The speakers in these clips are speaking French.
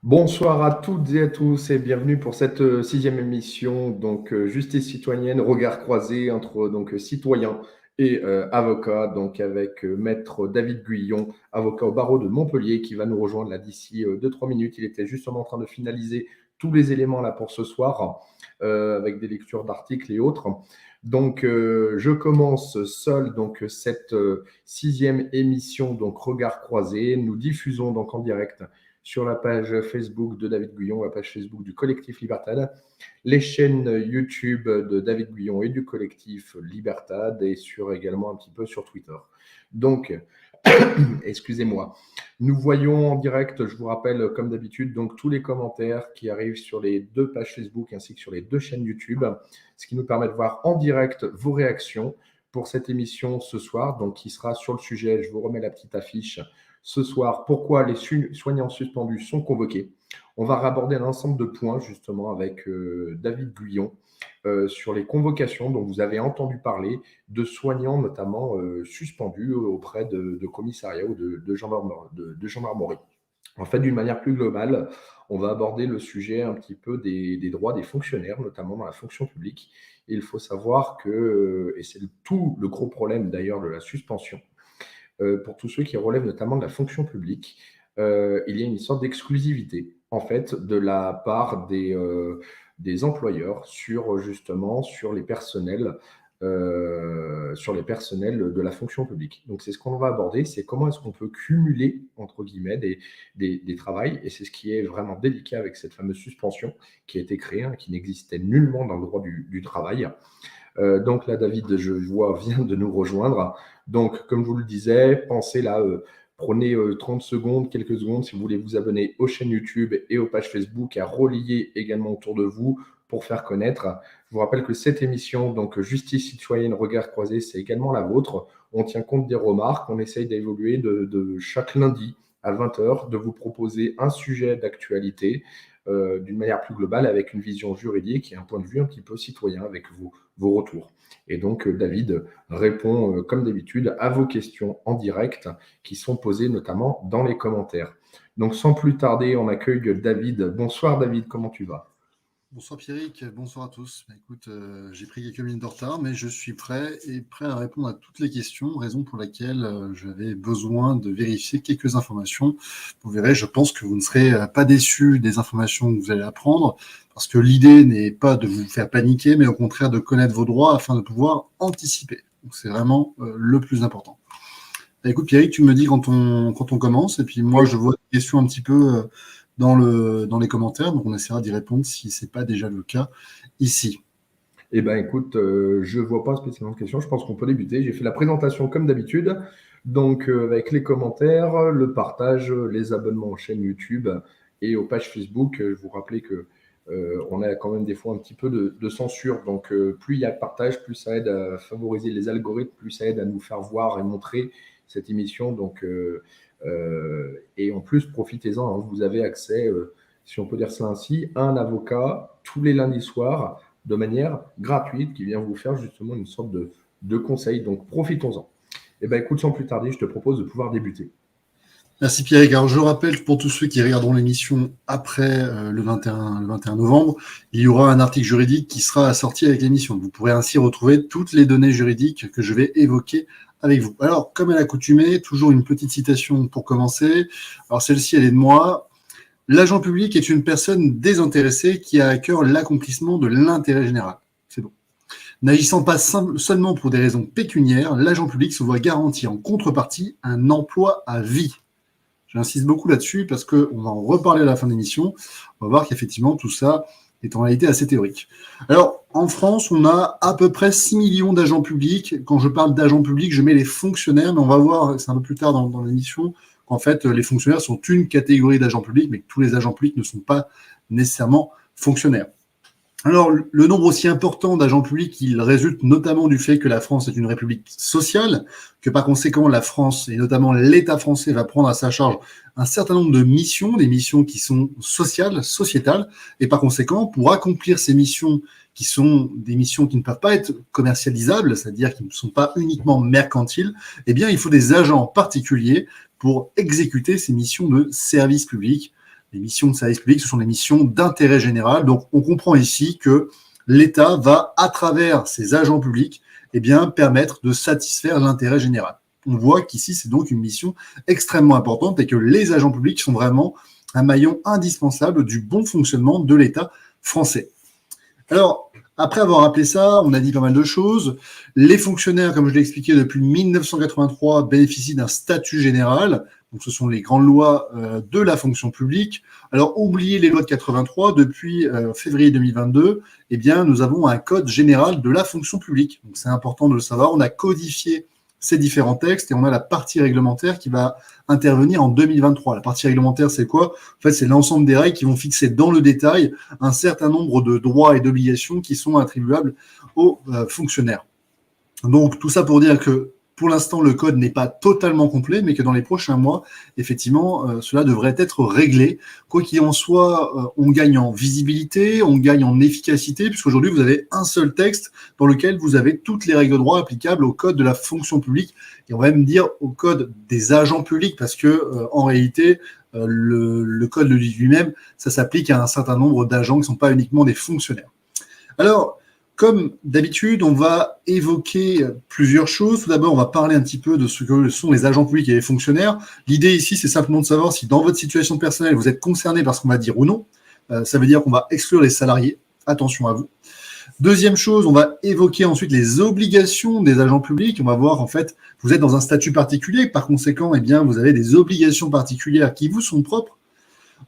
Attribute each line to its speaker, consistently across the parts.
Speaker 1: Bonsoir à toutes et à tous et bienvenue pour cette sixième émission, donc justice citoyenne, regard croisé entre citoyens et avocats, donc avec maître David Guyon, avocat au barreau de Montpellier, qui va nous rejoindre là d'ici 2-3 minutes. Il était justement en train de finaliser tous les éléments là pour ce soir, avec des lectures d'articles et autres. Donc je commence seul donc cette sixième émission, donc regard croisé. Nous diffusons donc en direct sur la page Facebook de David Guyon, la page Facebook du collectif Libertad, les chaînes YouTube de David Guyon et du collectif Libertad, et également un petit peu sur Twitter. Donc, excusez-moi. Nous voyons en direct, je vous rappelle, comme d'habitude, donc tous les commentaires qui arrivent sur les deux pages Facebook ainsi que sur les deux chaînes YouTube, ce qui nous permet de voir en direct vos réactions pour cette émission ce soir, donc qui sera sur le sujet. Je vous remets la petite affiche ce soir. Pourquoi les soignants suspendus sont convoqués? On va aborder un ensemble de points justement avec David Guyon sur les convocations dont vous avez entendu parler de soignants notamment suspendus auprès de commissariats ou de gendarmerie. En fait, d'une manière plus globale, on va aborder le sujet un petit peu des droits des fonctionnaires, notamment dans la fonction publique. Et il faut savoir que, et c'est tout le gros problème d'ailleurs de la suspension, pour tous ceux qui relèvent notamment de la fonction publique, il y a une sorte d'exclusivité en fait de la part des employeurs sur les personnels de la fonction publique. Donc c'est ce qu'on va aborder, c'est comment est-ce qu'on peut cumuler entre guillemets des travails, et c'est ce qui est vraiment délicat avec cette fameuse suspension qui a été créée, qui n'existait nullement dans le droit du travail. Donc là, David, je vois, vient de nous rejoindre. Donc, comme je vous le disais, pensez là, prenez 30 secondes, quelques secondes, si vous voulez vous abonner aux chaînes YouTube et aux pages Facebook, à relayer également autour de vous pour faire connaître. Je vous rappelle que cette émission, donc Justice citoyenne, regard croisé, c'est également la vôtre. On tient compte des remarques, on essaye d'évoluer de chaque lundi à 20h, de vous proposer un sujet d'actualité d'une manière plus globale avec une vision juridique et un point de vue un petit peu citoyen avec vos retours. Et donc, David répond, comme d'habitude, à vos questions en direct qui sont posées notamment dans les commentaires. Donc, sans plus tarder, on accueille David. Bonsoir, David, comment tu vas?
Speaker 2: Bonsoir Pierrick, bonsoir à tous. Écoute, j'ai pris quelques minutes de retard, mais je suis prêt à répondre à toutes les questions, raison pour laquelle j'avais besoin de vérifier quelques informations. Vous verrez, je pense que vous ne serez pas déçus des informations que vous allez apprendre, parce que l'idée n'est pas de vous faire paniquer, mais au contraire de connaître vos droits afin de pouvoir anticiper. Donc c'est vraiment le plus important. Écoute Pierrick, tu me dis quand on commence, et puis moi je vois des questions un petit peu dans les commentaires, donc on essaiera d'y répondre si ce n'est pas déjà le cas ici.
Speaker 1: Eh bien, écoute, je ne vois pas spécialement de questions. Je pense qu'on peut débuter. J'ai fait la présentation comme d'habitude, donc avec les commentaires, le partage, les abonnements aux chaînes YouTube et aux pages Facebook. Je vous rappelais que on a quand même des fois un petit peu de censure. Donc, plus il y a de partage, plus ça aide à favoriser les algorithmes, plus ça aide à nous faire voir et montrer cette émission. Donc, et en plus, profitez-en. Vous avez accès, si on peut dire ça ainsi, à un avocat tous les lundis soirs de manière gratuite qui vient vous faire justement une sorte de conseil. Donc, profitons-en. Eh bien, écoute, sans plus tarder, je te propose de pouvoir débuter.
Speaker 2: Merci Pierre. Alors, je rappelle pour tous ceux qui regarderont l'émission après le 21 novembre, il y aura un article juridique qui sera assorti avec l'émission. Vous pourrez ainsi retrouver toutes les données juridiques que je vais évoquer avec vous. Alors, comme à l'accoutumée, toujours une petite citation pour commencer. Alors, celle-ci, elle est de moi. L'agent public est une personne désintéressée qui a à cœur l'accomplissement de l'intérêt général. C'est bon. N'agissant pas seulement pour des raisons pécuniaires, l'agent public se voit garantir en contrepartie un emploi à vie. J'insiste beaucoup là-dessus parce qu'on va en reparler à la fin de l'émission. On va voir qu'effectivement, tout ça est en réalité assez théorique. Alors, en France, on a à peu près 6 millions d'agents publics. Quand je parle d'agents publics, je mets les fonctionnaires, mais on va voir, c'est un peu plus tard dans l'émission, qu'en fait, les fonctionnaires sont une catégorie d'agents publics, mais que tous les agents publics ne sont pas nécessairement fonctionnaires. Alors, le nombre aussi important d'agents publics, il résulte notamment du fait que la France est une république sociale, que par conséquent, la France, et notamment l'État français, va prendre à sa charge un certain nombre de missions, des missions qui sont sociales, sociétales, et par conséquent, pour accomplir ces missions qui sont des missions qui ne peuvent pas être commercialisables, c'est-à-dire qui ne sont pas uniquement mercantiles, eh bien, il faut des agents particuliers pour exécuter ces missions de service public. Les missions de service public, ce sont les missions d'intérêt général. Donc, on comprend ici que l'État va, à travers ses agents publics, permettre de satisfaire l'intérêt général. On voit qu'ici, c'est donc une mission extrêmement importante et que les agents publics sont vraiment un maillon indispensable du bon fonctionnement de l'État français. Alors, après avoir rappelé ça, on a dit pas mal de choses. Les fonctionnaires, comme je l'ai expliqué, depuis 1983, bénéficient d'un statut général. Donc, ce sont les grandes lois de la fonction publique. Alors, oubliez les lois de 83, depuis février 2022, nous avons un code général de la fonction publique. Donc, c'est important de le savoir. On a codifié ces différents textes et on a la partie réglementaire qui va intervenir en 2023. La partie réglementaire, c'est quoi? En fait, c'est l'ensemble des règles qui vont fixer dans le détail un certain nombre de droits et d'obligations qui sont attribuables aux fonctionnaires. Donc, tout ça pour dire que pour l'instant, le code n'est pas totalement complet, mais que dans les prochains mois, effectivement, cela devrait être réglé. Quoi qu'il en soit, on gagne en visibilité, on gagne en efficacité, puisqu'aujourd'hui, vous avez un seul texte dans lequel vous avez toutes les règles de droit applicables au code de la fonction publique, et on va même dire au code des agents publics, parce que en réalité, le code le dit lui-même, ça s'applique à un certain nombre d'agents qui ne sont pas uniquement des fonctionnaires. Alors, comme d'habitude, on va évoquer plusieurs choses. Tout d'abord, on va parler un petit peu de ce que sont les agents publics et les fonctionnaires. L'idée ici, c'est simplement de savoir si dans votre situation personnelle, vous êtes concerné par ce qu'on va dire ou non. Ça veut dire qu'on va exclure les salariés. Attention à vous. Deuxième chose, on va évoquer ensuite les obligations des agents publics. On va voir, en fait, vous êtes dans un statut particulier. Par conséquent, vous avez des obligations particulières qui vous sont propres.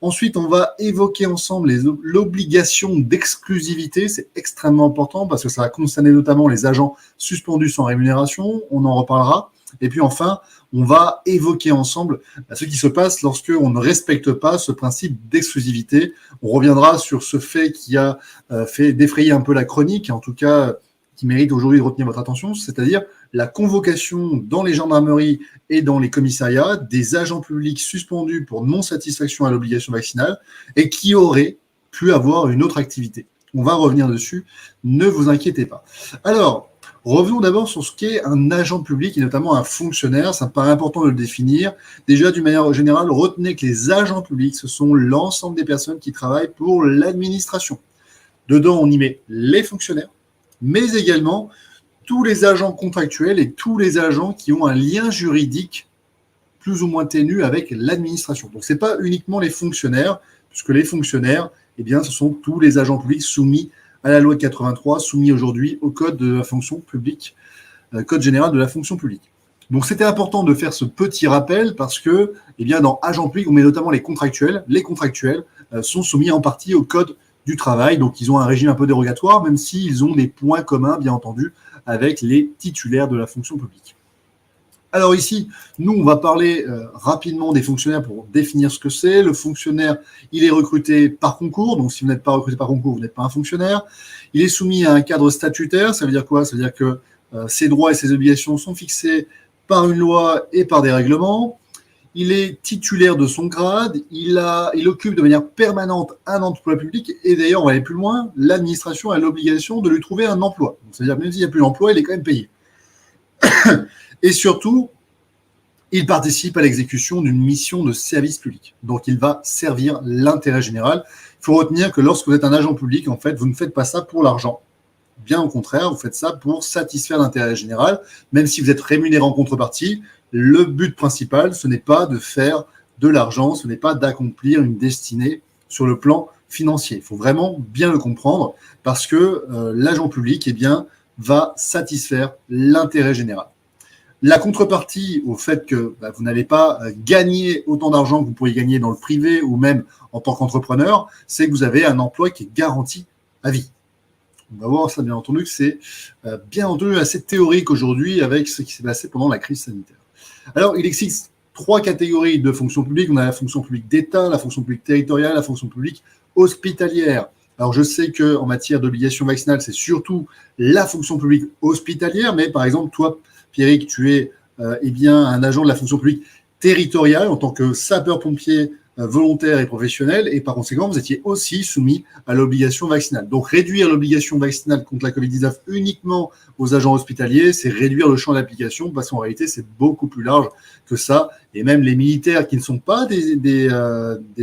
Speaker 2: Ensuite, on va évoquer ensemble l'obligation d'exclusivité. C'est extrêmement important parce que ça va concerner notamment les agents suspendus sans rémunération. On en reparlera. Et puis enfin, on va évoquer ensemble ce qui se passe lorsque on ne respecte pas ce principe d'exclusivité. On reviendra sur ce fait qui a fait défrayer un peu la chronique, en tout cas qui mérite aujourd'hui de retenir votre attention, c'est-à-dire la convocation dans les gendarmeries et dans les commissariats des agents publics suspendus pour non-satisfaction à l'obligation vaccinale et qui auraient pu avoir une autre activité. On va revenir dessus, ne vous inquiétez pas. Alors, revenons d'abord sur ce qu'est un agent public et notamment un fonctionnaire. Ça me paraît important de le définir. Déjà, d'une manière générale, retenez que les agents publics, ce sont l'ensemble des personnes qui travaillent pour l'administration. Dedans, on y met les fonctionnaires, mais également tous les agents contractuels et tous les agents qui ont un lien juridique plus ou moins ténu avec l'administration. Donc, ce n'est pas uniquement les fonctionnaires, puisque les fonctionnaires, ce sont tous les agents publics soumis à la loi de 83, soumis aujourd'hui au code de la fonction publique, code général de la fonction publique. Donc, c'était important de faire ce petit rappel parce que, dans agents publics, on met notamment les contractuels. Les contractuels sont soumis en partie au code du travail, donc ils ont un régime un peu dérogatoire, même s'ils ont des points communs, bien entendu, avec les titulaires de la fonction publique. Alors ici, nous, on va parler rapidement des fonctionnaires pour définir ce que c'est. Le fonctionnaire, il est recruté par concours, donc si vous n'êtes pas recruté par concours, vous n'êtes pas un fonctionnaire. Il est soumis à un cadre statutaire, ça veut dire quoi? Ça veut dire que ses droits et ses obligations sont fixés par une loi et par des règlements. Il est titulaire de son grade, il occupe de manière permanente un emploi public, et d'ailleurs, on va aller plus loin, l'administration a l'obligation de lui trouver un emploi. C'est-à-dire même s'il n'y a plus d'emploi, il est quand même payé. Et surtout, il participe à l'exécution d'une mission de service public. Donc, il va servir l'intérêt général. Il faut retenir que lorsque vous êtes un agent public, en fait, vous ne faites pas ça pour l'argent. Bien au contraire, vous faites ça pour satisfaire l'intérêt général, même si vous êtes rémunéré en contrepartie. Le but principal, ce n'est pas de faire de l'argent, ce n'est pas d'accomplir une destinée sur le plan financier. Il faut vraiment bien le comprendre parce que l'agent public va satisfaire l'intérêt général. La contrepartie au fait que vous n'allez pas gagner autant d'argent que vous pourriez gagner dans le privé ou même en tant qu'entrepreneur, c'est que vous avez un emploi qui est garanti à vie. On va voir ça, bien entendu, que c'est bien entendu assez théorique aujourd'hui avec ce qui s'est passé pendant la crise sanitaire. Alors, il existe 3 catégories de fonction publique. On a la fonction publique d'État, la fonction publique territoriale, la fonction publique hospitalière. Alors, je sais qu'en matière d'obligation vaccinale, c'est surtout la fonction publique hospitalière, mais par exemple, toi, Pierrick, tu es un agent de la fonction publique territoriale en tant que sapeur-pompier volontaire et professionnel, et par conséquent, vous étiez aussi soumis à l'obligation vaccinale. Donc, réduire l'obligation vaccinale contre la Covid-19 uniquement aux agents hospitaliers, c'est réduire le champ d'application, parce qu'en réalité, c'est beaucoup plus large que ça. Et même les militaires qui ne sont pas des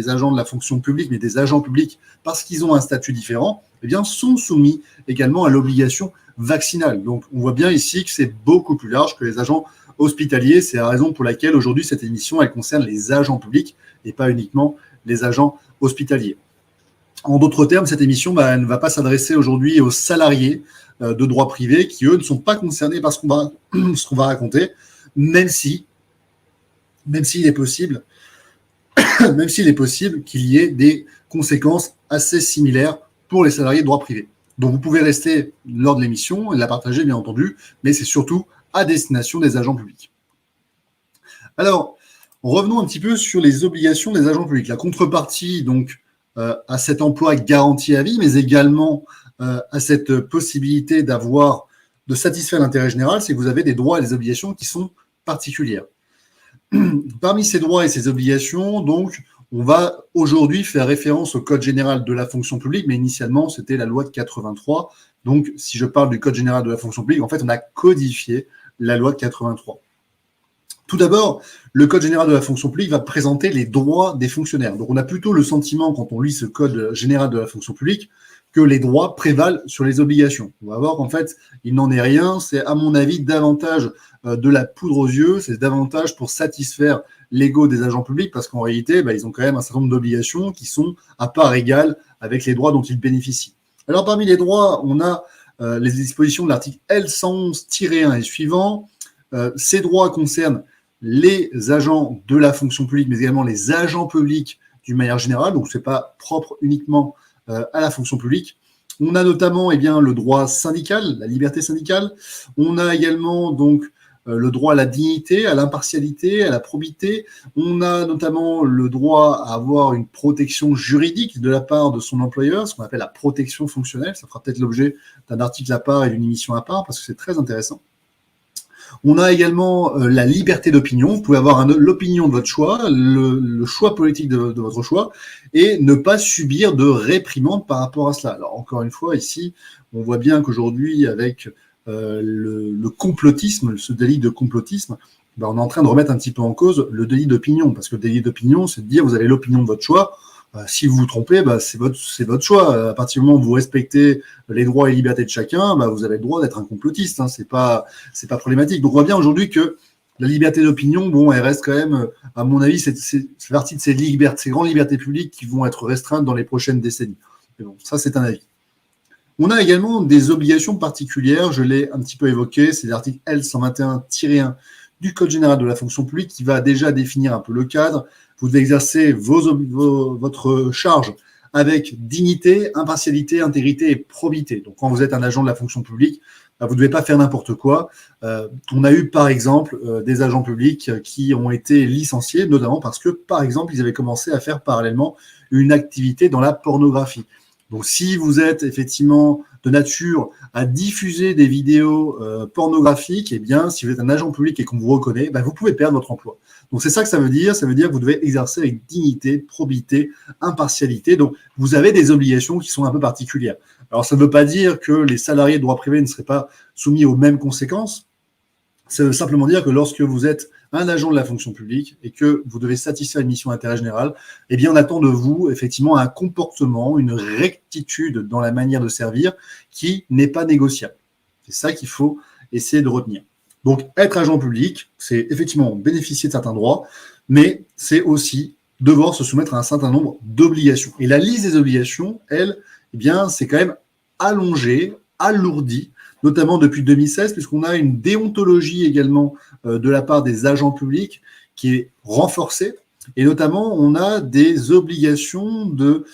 Speaker 2: agents de la fonction publique, mais des agents publics, parce qu'ils ont un statut différent, eh bien, sont soumis également à l'obligation vaccinale. Donc, on voit bien ici que c'est beaucoup plus large que les agents hospitaliers. C'est la raison pour laquelle aujourd'hui, cette émission, elle concerne les agents publics et pas uniquement les agents hospitaliers. En d'autres termes, cette émission ne va pas s'adresser aujourd'hui aux salariés de droit privé qui, eux, ne sont pas concernés par ce qu'on va raconter, même s'il est possible qu'il y ait des conséquences assez similaires pour les salariés de droit privé. Donc, vous pouvez rester lors de l'émission et la partager, bien entendu, mais c'est surtout à destination des agents publics. Alors, revenons un petit peu sur les obligations des agents publics. La contrepartie, donc, à cet emploi garanti à vie, mais également à cette possibilité de satisfaire l'intérêt général, c'est que vous avez des droits et des obligations qui sont particulières. Parmi ces droits et ces obligations, donc, on va aujourd'hui faire référence au Code général de la fonction publique, mais initialement, c'était la loi de 83. Donc, si je parle du Code général de la fonction publique, en fait, on a codifié la loi de 83. Tout d'abord, le Code général de la fonction publique va présenter les droits des fonctionnaires. Donc, on a plutôt le sentiment, quand on lit ce Code général de la fonction publique, que les droits prévalent sur les obligations. On va voir qu'en fait, il n'en est rien. C'est, à mon avis, davantage de la poudre aux yeux. C'est davantage pour satisfaire l'ego des agents publics, parce qu'en réalité, ils ont quand même un certain nombre d'obligations qui sont à part égale avec les droits dont ils bénéficient. Alors, parmi les droits, on a les dispositions de l'article L111-1 et suivant. Ces droits concernent les agents de la fonction publique, mais également les agents publics d'une manière générale. Donc, ce n'est pas propre uniquement à la fonction publique. On a notamment le droit syndical, la liberté syndicale. On a également donc le droit à la dignité, à l'impartialité, à la probité. On a notamment le droit à avoir une protection juridique de la part de son employeur, ce qu'on appelle la protection fonctionnelle. Ça fera peut-être l'objet d'un article à part et d'une émission à part, parce que c'est très intéressant. On a également la liberté d'opinion. Vous pouvez avoir l'opinion de votre choix, le choix politique de votre choix, et ne pas subir de réprimande par rapport à cela. Alors, encore une fois, ici, on voit bien qu'aujourd'hui, avec le complotisme, ce délit de complotisme, on est en train de remettre un petit peu en cause le délit d'opinion, parce que le délit d'opinion, c'est de dire vous avez l'opinion de votre choix. Si vous vous trompez, c'est votre choix. À partir du moment où vous respectez les droits et libertés de chacun, vous avez le droit d'être un complotiste. C'est pas problématique. Donc on voit bien aujourd'hui que la liberté d'opinion, elle reste quand même, à mon avis, c'est partie de ces grandes libertés publiques qui vont être restreintes dans les prochaines décennies. Mais bon, ça c'est un avis. On a également des obligations particulières, je l'ai un petit peu évoqué, c'est l'article L121-1 du Code général de la fonction publique qui va déjà définir un peu le cadre. Vous devez exercer votre charge avec dignité, impartialité, intégrité et probité. Donc, quand vous êtes un agent de la fonction publique, vous ne devez pas faire n'importe quoi. On a eu, par exemple, des agents publics qui ont été licenciés, notamment parce que, par exemple, ils avaient commencé à faire parallèlement une activité dans la pornographie. Donc, si vous êtes effectivement de nature à diffuser des vidéos pornographiques, si vous êtes un agent public et qu'on vous reconnaît, vous pouvez perdre votre emploi. Donc, c'est ça que ça veut dire. Ça veut dire que vous devez exercer avec dignité, probité, impartialité. Donc, vous avez des obligations qui sont un peu particulières. Alors, ça ne veut pas dire que les salariés de droit privé ne seraient pas soumis aux mêmes conséquences. Ça veut simplement dire que lorsque vous êtes un agent de la fonction publique et que vous devez satisfaire une mission d'intérêt général, on attend de vous effectivement un comportement, une rectitude dans la manière de servir qui n'est pas négociable. C'est ça qu'il faut essayer de retenir. Donc, être agent public, c'est effectivement bénéficier de certains droits, mais c'est aussi devoir se soumettre à un certain nombre d'obligations. Et la liste des obligations, elle, c'est quand même allongée, alourdie, notamment depuis 2016, puisqu'on a une déontologie également de la part des agents publics qui est renforcée, et notamment on a des obligations de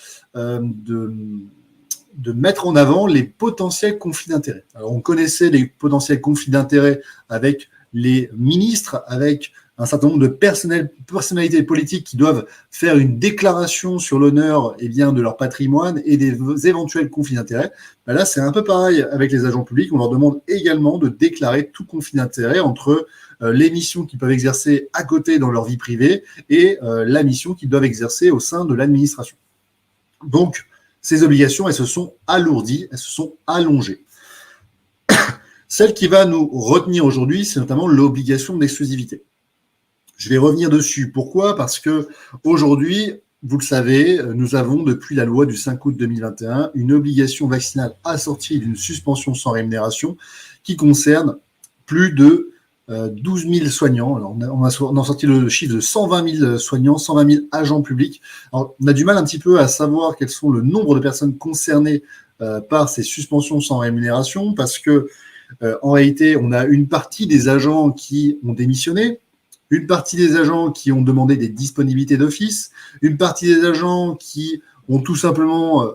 Speaker 2: mettre en avant les potentiels conflits d'intérêts. Alors on connaissait les potentiels conflits d'intérêts avec les ministres, avec un certain nombre de personnalités politiques qui doivent faire une déclaration sur l'honneur de leur patrimoine et des éventuels conflits d'intérêts. Là, c'est un peu pareil avec les agents publics. On leur demande également de déclarer tout conflit d'intérêts entre les missions qu'ils peuvent exercer à côté dans leur vie privée et la mission qu'ils doivent exercer au sein de l'administration. Donc, ces obligations, elles se sont alourdies, elles se sont allongées. Celle qui va nous retenir aujourd'hui, c'est notamment l'obligation d'exclusivité. Je vais revenir dessus. Pourquoi ? Parce que aujourd'hui, vous le savez, nous avons depuis la loi du 5 août 2021 une obligation vaccinale assortie d'une suspension sans rémunération qui concerne plus de 12 000 soignants. Alors, on a sorti le chiffre de 120 000 soignants, 120 000 agents publics. Alors, on a du mal un petit peu à savoir quels sont le nombre de personnes concernées par ces suspensions sans rémunération parce que en réalité, on a une partie des agents qui ont démissionné, une partie des agents qui ont demandé des disponibilités d'office, une partie des agents qui ont tout simplement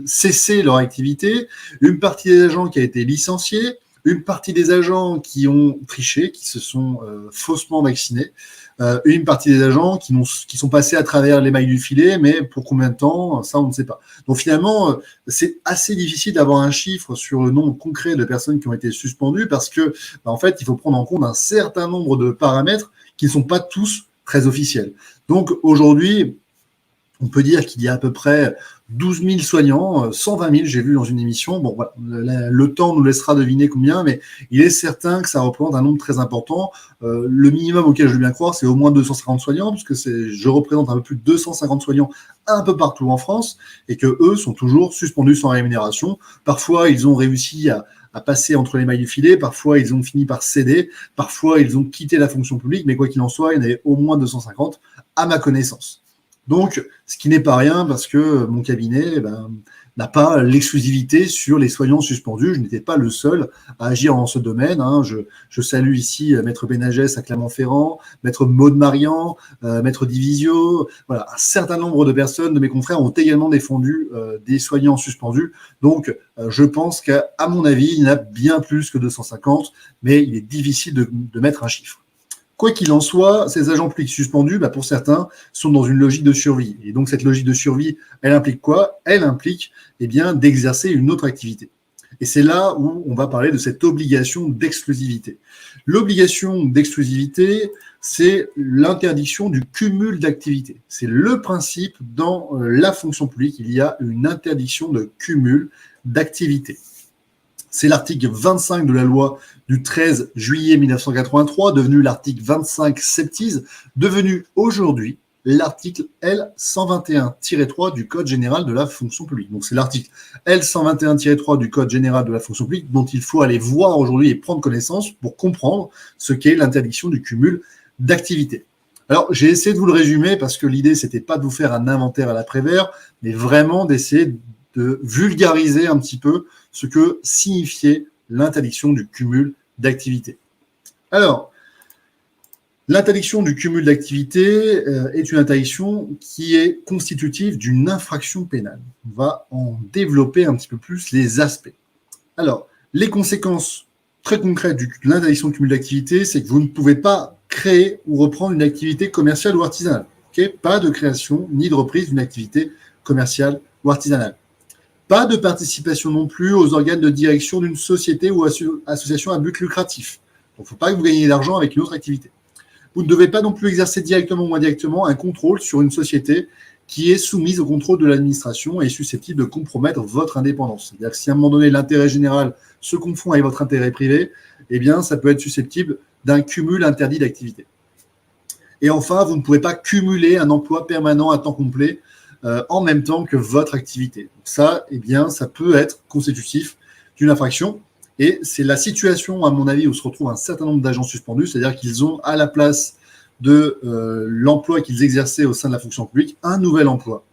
Speaker 2: cessé leur activité, une partie des agents qui a été licenciée, une partie des agents qui ont triché, qui se sont faussement vaccinés, une partie des agents qui sont passés à travers les mailles du filet, mais pour combien de temps, ça on ne sait pas. Donc finalement, c'est assez difficile d'avoir un chiffre sur le nombre concret de personnes qui ont été suspendues parce que, en fait, il faut prendre en compte un certain nombre de paramètres qui ne sont pas tous très officiels. Donc aujourd'hui, on peut dire qu'il y a à peu près 12 000 soignants, 120 000, j'ai vu dans une émission. Bon, voilà, le temps nous laissera deviner combien, mais il est certain que ça représente un nombre très important. Le minimum auquel je veux bien croire, c'est au moins 250 soignants, puisque je représente un peu plus de 250 soignants un peu partout en France, et que eux sont toujours suspendus sans rémunération. Parfois, ils ont réussi à passer entre les mailles du filet, parfois ils ont fini par céder, parfois ils ont quitté la fonction publique, mais quoi qu'il en soit, il y en avait au moins 250 à ma connaissance. Donc, ce qui n'est pas rien parce que mon cabinet n'a pas l'exclusivité sur les soignants suspendus. Je n'étais pas le seul à agir dans ce domaine. Je salue ici Maître Benagès à Clermont-Ferrand, Maître Maud Marian, Maître Divisio. Voilà, un certain nombre de personnes, de mes confrères, ont également défendu des soignants suspendus. Donc, je pense qu'à mon avis, il y en a bien plus que 250, mais il est difficile de mettre un chiffre. Quoi qu'il en soit, ces agents publics suspendus, pour certains, sont dans une logique de survie. Et donc, cette logique de survie, elle implique quoi ? Elle implique d'exercer une autre activité. Et c'est là où on va parler de cette obligation d'exclusivité. L'obligation d'exclusivité, c'est l'interdiction du cumul d'activités. C'est le principe dans la fonction publique. Il y a une interdiction de cumul d'activités. C'est l'article 25 de la loi du 13 juillet 1983, devenu l'article 25 septies, devenu aujourd'hui l'article L121-3 du Code général de la fonction publique. Donc c'est l'article L121-3 du Code général de la fonction publique dont il faut aller voir aujourd'hui et prendre connaissance pour comprendre ce qu'est l'interdiction du cumul d'activités. Alors, j'ai essayé de vous le résumer parce que l'idée, c'était pas de vous faire un inventaire à la Prévert, mais vraiment d'essayer de vulgariser un petit peu ce que signifiait l'interdiction du cumul d'activités. Alors, l'interdiction du cumul d'activités est une interdiction qui est constitutive d'une infraction pénale. On va en développer un petit peu plus les aspects. Alors, les conséquences très concrètes de l'interdiction du cumul d'activités, c'est que vous ne pouvez pas créer ou reprendre une activité commerciale ou artisanale. Okay ? Pas de création ni de reprise d'une activité commerciale ou artisanale. Pas de participation non plus aux organes de direction d'une société ou association à but lucratif. Donc, il ne faut pas que vous gagniez de l'argent avec une autre activité. Vous ne devez pas non plus exercer directement ou indirectement un contrôle sur une société qui est soumise au contrôle de l'administration et est susceptible de compromettre votre indépendance. C'est-à-dire que si à un moment donné, l'intérêt général se confond avec votre intérêt privé, ça peut être susceptible d'un cumul interdit d'activité. Et enfin, vous ne pouvez pas cumuler un emploi permanent à temps complet en même temps que votre activité. Donc ça, ça peut être constitutif d'une infraction. Et c'est la situation, à mon avis, où se retrouve un certain nombre d'agents suspendus, c'est-à-dire qu'ils ont à la place de l'emploi qu'ils exerçaient au sein de la fonction publique, un nouvel emploi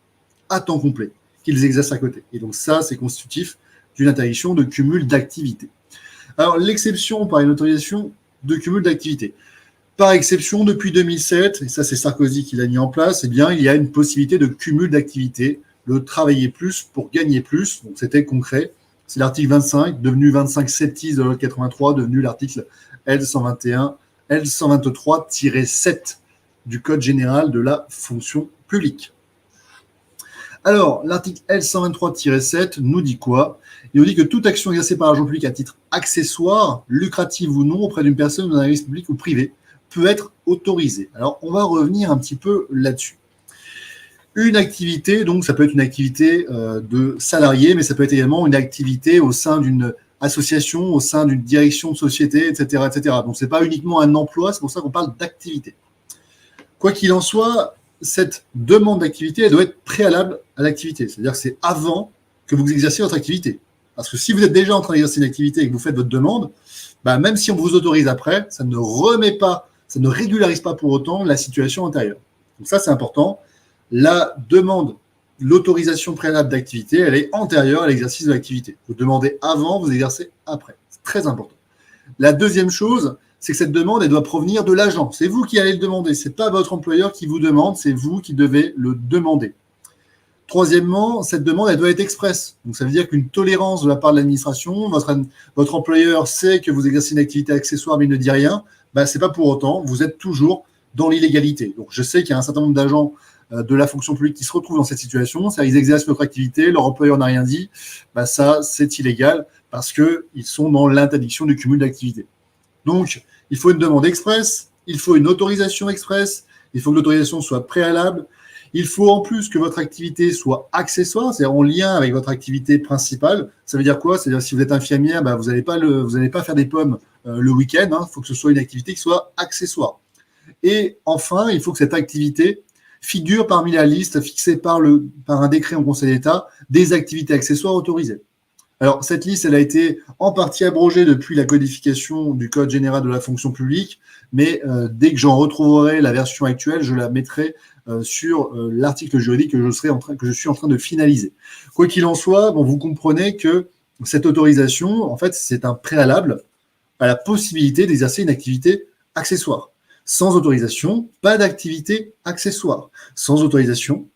Speaker 2: à temps complet qu'ils exercent à côté. Et donc ça, c'est constitutif d'une interdiction de cumul d'activité. Alors, l'exception par une autorisation de cumul d'activité. Par exception, depuis 2007, et ça c'est Sarkozy qui l'a mis en place, il y a une possibilité de cumul d'activité, de travailler plus pour gagner plus. Donc c'était concret. C'est l'article 25, devenu 25 septies de l'ordre 83, devenu l'article L121 L123-7 du Code général de la fonction publique. Alors, l'article L123-7 nous dit quoi? Il nous dit que toute action exercée par l'agent public à titre accessoire, lucrative ou non, auprès d'une personne d'un service public ou privé, peut être autorisée. Alors, on va revenir un petit peu là-dessus. Une activité, donc ça peut être une activité de salarié, mais ça peut être également une activité au sein d'une association, au sein d'une direction de société, etc., etc. Donc, ce n'est pas uniquement un emploi, c'est pour ça qu'on parle d'activité. Quoi qu'il en soit, cette demande d'activité, elle doit être préalable à l'activité. C'est-à-dire que c'est avant que vous exerciez votre activité. Parce que si vous êtes déjà en train d'exercer une activité et que vous faites votre demande, bah, même si on vous autorise après, ça ne remet pas, ça ne régularise pas pour autant la situation antérieure. Donc ça, c'est important. La demande, l'autorisation préalable d'activité, elle est antérieure à l'exercice de l'activité. Vous demandez avant, vous exercez après. C'est très important. La deuxième chose, c'est que cette demande, elle doit provenir de l'agent. C'est vous qui allez le demander. Ce n'est pas votre employeur qui vous demande, c'est vous qui devez le demander. Troisièmement, cette demande, elle doit être expresse. Donc, ça veut dire qu'une tolérance de la part de l'administration, votre employeur sait que vous exercez une activité accessoire, mais il ne dit rien, ben, ce n'est pas pour autant. Vous êtes toujours dans l'illégalité. Donc, je sais qu'il y a un certain nombre d'agents de la fonction publique qui se retrouvent dans cette situation. C'est-à-dire qu'ils exercent notre activité, leur employeur n'a rien dit. Ben, ça, c'est illégal parce qu'ils sont dans l'interdiction du cumul d'activités. Donc, il faut une demande expresse, il faut une autorisation expresse, il faut que l'autorisation soit préalable, il faut en plus que votre activité soit accessoire, c'est-à-dire en lien avec votre activité principale. Ça veut dire quoi? C'est-à-dire si vous êtes infirmière, ben, vous n'allez pas faire des pommes le week-end, il faut que ce soit une activité qui soit accessoire. Et enfin, il faut que cette activité figure parmi la liste fixée par un décret en Conseil d'État des activités accessoires autorisées. Alors, cette liste, elle a été en partie abrogée depuis la codification du Code général de la fonction publique, mais dès que j'en retrouverai la version actuelle, je la mettrai sur l'article juridique que je suis en train de finaliser. Quoi qu'il en soit, bon, vous comprenez que cette autorisation, en fait, c'est un préalable à la possibilité d'exercer une activité accessoire. Sans autorisation, pas d'activité accessoire. Sans autorisation,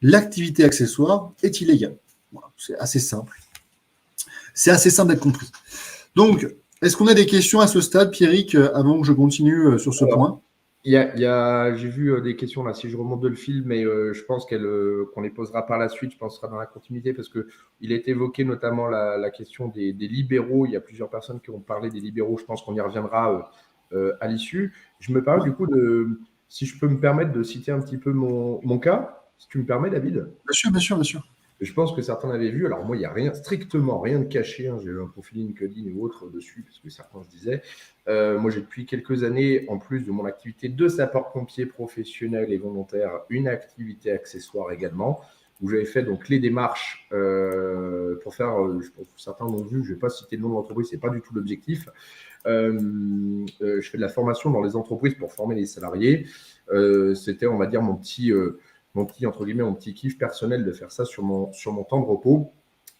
Speaker 2: l'activité accessoire est illégale. Voilà, c'est assez simple. C'est assez simple d'être compris. Donc, est-ce qu'on a des questions à ce stade, Pierrick, avant que je continue sur ce point?
Speaker 1: J'ai vu des questions là, si je remonte de le fil, mais je pense qu'on les posera par la suite, je pense que ce sera dans la continuité, parce qu'il est évoqué notamment la question des libéraux. Il y a plusieurs personnes qui ont parlé des libéraux, je pense qu'on y reviendra à l'issue. Je me parle du coup si je peux me permettre de citer un petit peu mon cas, si tu me permets, David.
Speaker 2: Bien sûr, bien sûr, bien sûr.
Speaker 1: Je pense que certains l'avaient vu. Alors moi, il n'y a strictement rien de caché. J'ai eu un profil LinkedIn ou autre dessus, parce que certains se disaient. Moi, j'ai depuis quelques années, en plus de mon activité de sapeur-pompier professionnel et volontaire, une activité accessoire également, où j'avais fait donc les démarches pour faire, je pense que certains l'ont vu, je ne vais pas citer le nom de l'entreprise, ce n'est pas du tout l'objectif. Je fais de la formation dans les entreprises pour former les salariés. C'était, on va dire, mon petit kiff personnel de faire ça sur mon temps de repos.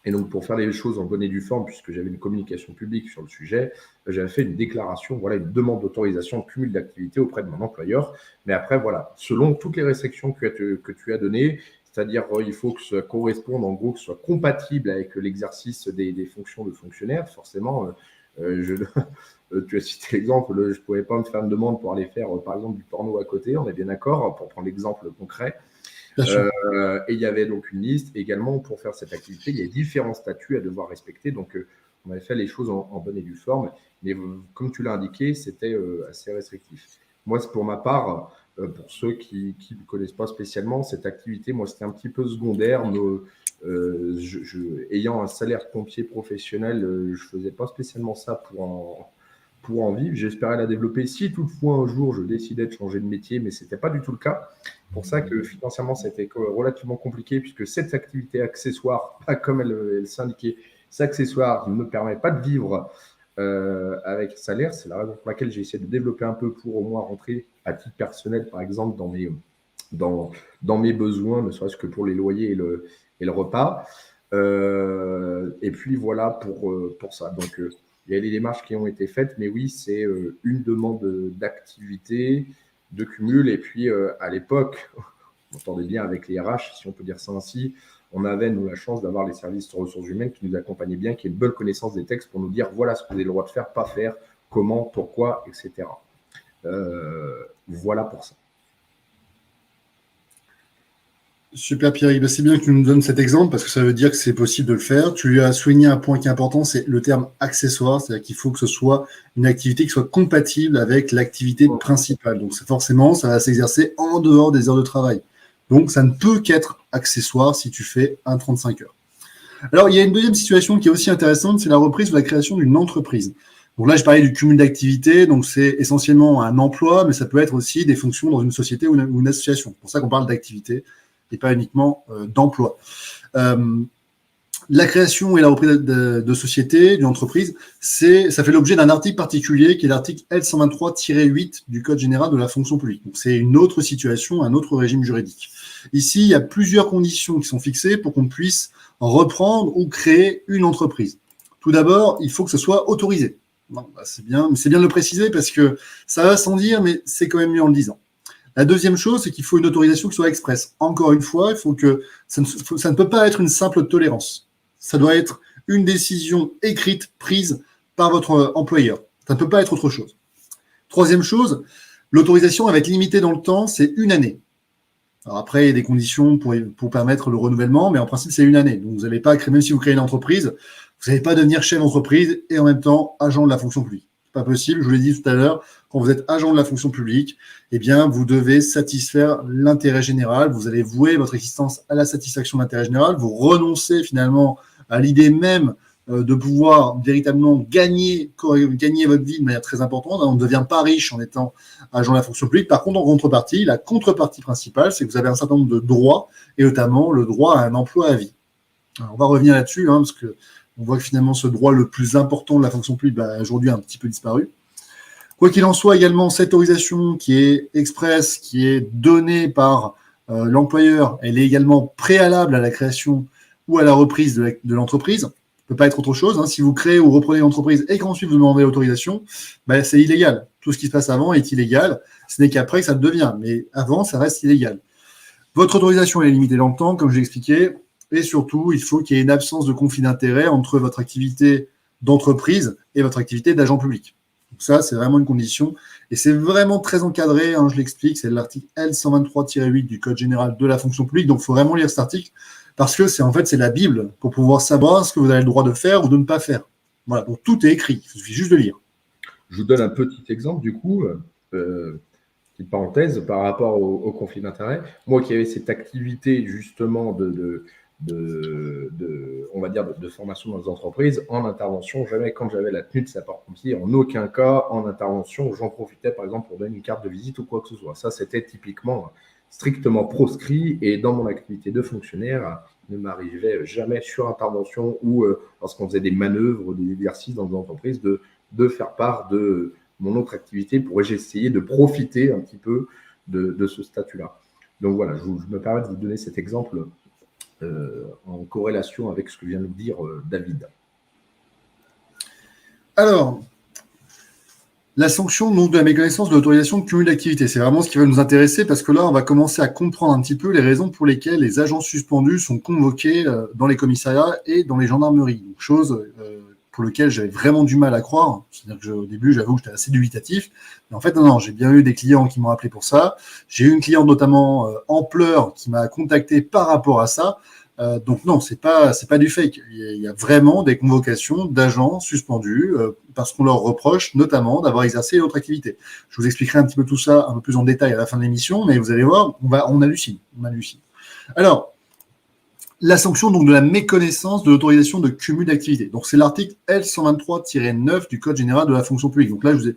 Speaker 1: Et donc, pour faire les choses en bonne et due forme, puisque j'avais une communication publique sur le sujet, j'avais fait une déclaration, voilà, une demande d'autorisation de cumul d'activité auprès de mon employeur. Mais après, voilà, selon toutes les restrictions que tu as données, c'est-à-dire il faut que ça corresponde, en gros, que ce soit compatible avec l'exercice des fonctions de fonctionnaire. Forcément, tu as cité l'exemple, je ne pouvais pas me faire une demande pour aller faire, par exemple, du porno à côté, on est bien d'accord, pour prendre l'exemple concret. Et il y avait donc une liste également pour faire cette activité. Il y a différents statuts à devoir respecter. Donc, on avait fait les choses en bonne et due forme. Mais comme tu l'as indiqué, c'était assez restrictif. Moi, c'est pour ma part, pour ceux qui ne connaissent pas spécialement, cette activité, moi, c'était un petit peu secondaire. Ayant un salaire pompier professionnel, je ne faisais pas spécialement ça pour en vivre. J'espérais la développer si toutefois un jour je décidais de changer de métier, mais ce n'était pas du tout le cas. Pour ça que financièrement, ça a été relativement compliqué, puisque cette activité accessoire, pas comme elle s'indiquait, cet accessoire ne me permet pas de vivre avec salaire. C'est la raison pour laquelle j'ai essayé de développer un peu pour au moins rentrer à titre personnel, par exemple, dans mes besoins, ne serait-ce que pour les loyers et le repas. Et puis voilà pour ça. Donc, il y a les démarches qui ont été faites, mais oui, c'est une demande d'activité, de cumul. Et puis, à l'époque, on entendait bien avec les RH, si on peut dire ça ainsi, on avait, nous, la chance d'avoir les services de ressources humaines qui nous accompagnaient bien, qui aient une bonne connaissance des textes pour nous dire voilà ce que vous avez le droit de faire, pas faire, comment, pourquoi, etc. Voilà pour ça.
Speaker 2: Super Pierre, c'est bien que tu nous donnes cet exemple parce que ça veut dire que c'est possible de le faire. Tu as souligné un point qui est important, c'est le terme accessoire, c'est-à-dire qu'il faut que ce soit une activité qui soit compatible avec l'activité principale. Donc forcément, ça va s'exercer en dehors des heures de travail. Donc ça ne peut qu'être accessoire si tu fais un 35 heures. Alors il y a une deuxième situation qui est aussi intéressante, c'est la reprise ou la création d'une entreprise. Donc là, je parlais du cumul d'activités, donc c'est essentiellement un emploi, mais ça peut être aussi des fonctions dans une société ou une association. C'est pour ça qu'on parle d'activité et pas uniquement d'emploi. La création et la reprise de société, d'une entreprise, ça fait l'objet d'un article particulier qui est l'article L123-8 du Code général de la fonction publique. Donc c'est une autre situation, un autre régime juridique. Ici, il y a plusieurs conditions qui sont fixées pour qu'on puisse reprendre ou créer une entreprise. Tout d'abord, il faut que ce soit autorisé. Bon, c'est bien, mais c'est bien de le préciser parce que ça va sans dire, mais c'est quand même mieux en le disant. La deuxième chose, c'est qu'il faut une autorisation qui soit expresse. Encore une fois, il faut que ça ne peut pas être une simple tolérance. Ça doit être une décision écrite, prise par votre employeur. Ça ne peut pas être autre chose. Troisième chose, l'autorisation va être limitée dans le temps, c'est 1 année. Alors après, il y a des conditions pour permettre le renouvellement, mais en principe, c'est 1 année. Donc, vous n'allez pas créer, même si vous créez une entreprise, vous n'allez pas devenir chef d'entreprise et en même temps agent de la fonction publique. C'est pas possible. Je vous l'ai dit tout à l'heure, quand vous êtes agent de la fonction publique, eh bien, vous devez satisfaire l'intérêt général. Vous allez vouer votre existence à la satisfaction de l'intérêt général. Vous renoncez finalement à l'idée même de pouvoir véritablement gagner votre vie de manière très importante. On ne devient pas riche en étant agent de la fonction publique. Par contre, en contrepartie, la contrepartie principale, c'est que vous avez un certain nombre de droits, et notamment le droit à un emploi à vie. Alors, on va revenir là-dessus, parce que on voit que finalement, ce droit le plus important de la fonction publique, aujourd'hui, a un petit peu disparu. Quoi qu'il en soit, également, cette autorisation qui est expresse, qui est donnée par l'employeur, elle est également préalable à la création ou à la reprise de l'entreprise. Ça ne peut pas être autre chose. Si vous créez ou reprenez une entreprise et qu'ensuite vous demandez l'autorisation, c'est illégal. Tout ce qui se passe avant est illégal. Ce n'est qu'après que ça le devient. Mais avant, ça reste illégal. Votre autorisation est limitée dans le temps, comme je l'ai expliqué. Et surtout, il faut qu'il y ait une absence de conflit d'intérêt entre votre activité d'entreprise et votre activité d'agent public. Donc ça, c'est vraiment une condition. Et c'est vraiment très encadré, je l'explique, c'est l'article L123-8 du Code général de la fonction publique. Donc, il faut vraiment lire cet article parce que c'est la Bible pour pouvoir savoir ce que vous avez le droit de faire ou de ne pas faire. Voilà, donc tout est écrit, il suffit juste de lire.
Speaker 1: Je vous donne un petit exemple, du coup, petite parenthèse, par rapport au conflit d'intérêt. Moi qui avais cette activité justement on va dire, de formation dans les entreprises, en intervention, jamais quand j'avais la tenue de sapeur-pompier, en aucun cas en intervention, j'en profitais par exemple pour donner une carte de visite ou quoi que ce soit. Ça, c'était typiquement strictement proscrit et dans mon activité de fonctionnaire, ne m'arrivait jamais sur intervention ou lorsqu'on faisait des manœuvres, des exercices dans des entreprises, de faire part de mon autre activité pour essayer de profiter un petit peu de ce statut-là. Donc voilà, je me permets de vous donner cet exemple en corrélation avec ce que vient de dire David.
Speaker 2: Alors, la sanction donc, de la méconnaissance de l'autorisation de cumul d'activité, c'est vraiment ce qui va nous intéresser parce que là, on va commencer à comprendre un petit peu les raisons pour lesquelles les agents suspendus sont convoqués dans les commissariats et dans les gendarmeries. Donc, chose pour lequel j'avais vraiment du mal à croire. C'est-à-dire qu'au début, j'avoue que j'étais assez dubitatif. Mais en fait, non, j'ai bien eu des clients qui m'ont appelé pour ça. J'ai eu une cliente notamment en pleurs qui m'a contacté par rapport à ça. Donc non, c'est pas du fake. Il y a vraiment des convocations d'agents suspendus parce qu'on leur reproche notamment d'avoir exercé autre activité. Je vous expliquerai un petit peu tout ça un peu plus en détail à la fin de l'émission, mais vous allez voir, on hallucine. Alors, la sanction donc de la méconnaissance de l'autorisation de cumul d'activité. Donc c'est l'article L123-9 du Code général de la fonction publique. Donc là, je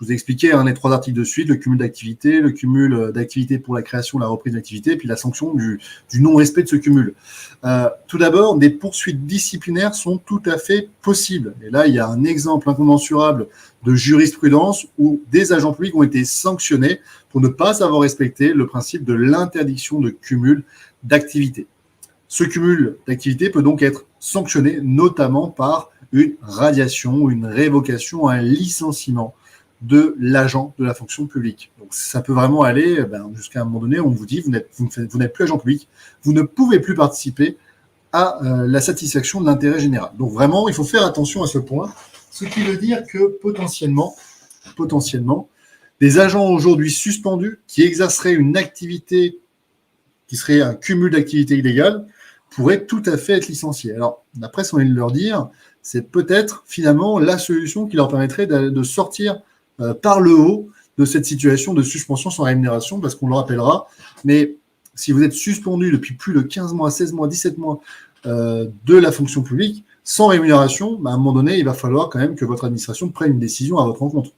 Speaker 2: vous ai expliqué les 3 articles de suite, le cumul d'activité, le cumul d'activité pour la création, la reprise d'activité, puis la sanction du non-respect de ce cumul. Tout d'abord, des poursuites disciplinaires sont tout à fait possibles. Et là, il y a un exemple incommensurable de jurisprudence où des agents publics ont été sanctionnés pour ne pas avoir respecté le principe de l'interdiction de cumul d'activité. Ce cumul d'activité peut donc être sanctionné notamment par une radiation ou une révocation, un licenciement de l'agent de la fonction publique. Donc ça peut vraiment aller jusqu'à un moment donné, on vous dit vous n'êtes plus agent public, vous ne pouvez plus participer à la satisfaction de l'intérêt général. Donc vraiment, il faut faire attention à ce point, ce qui veut dire que potentiellement, Des agents aujourd'hui suspendus qui exerceraient une activité qui serait un cumul d'activités illégales pourraient tout à fait être licenciés. Alors, la presse a envie de leur dire, c'est peut-être finalement la solution qui leur permettrait de sortir par le haut de cette situation de suspension sans rémunération, parce qu'on le rappellera, mais si vous êtes suspendu depuis plus de 15 mois, 16 mois, 17 mois de la fonction publique, sans rémunération, à un moment donné, il va falloir quand même que votre administration prenne une décision à votre encontre.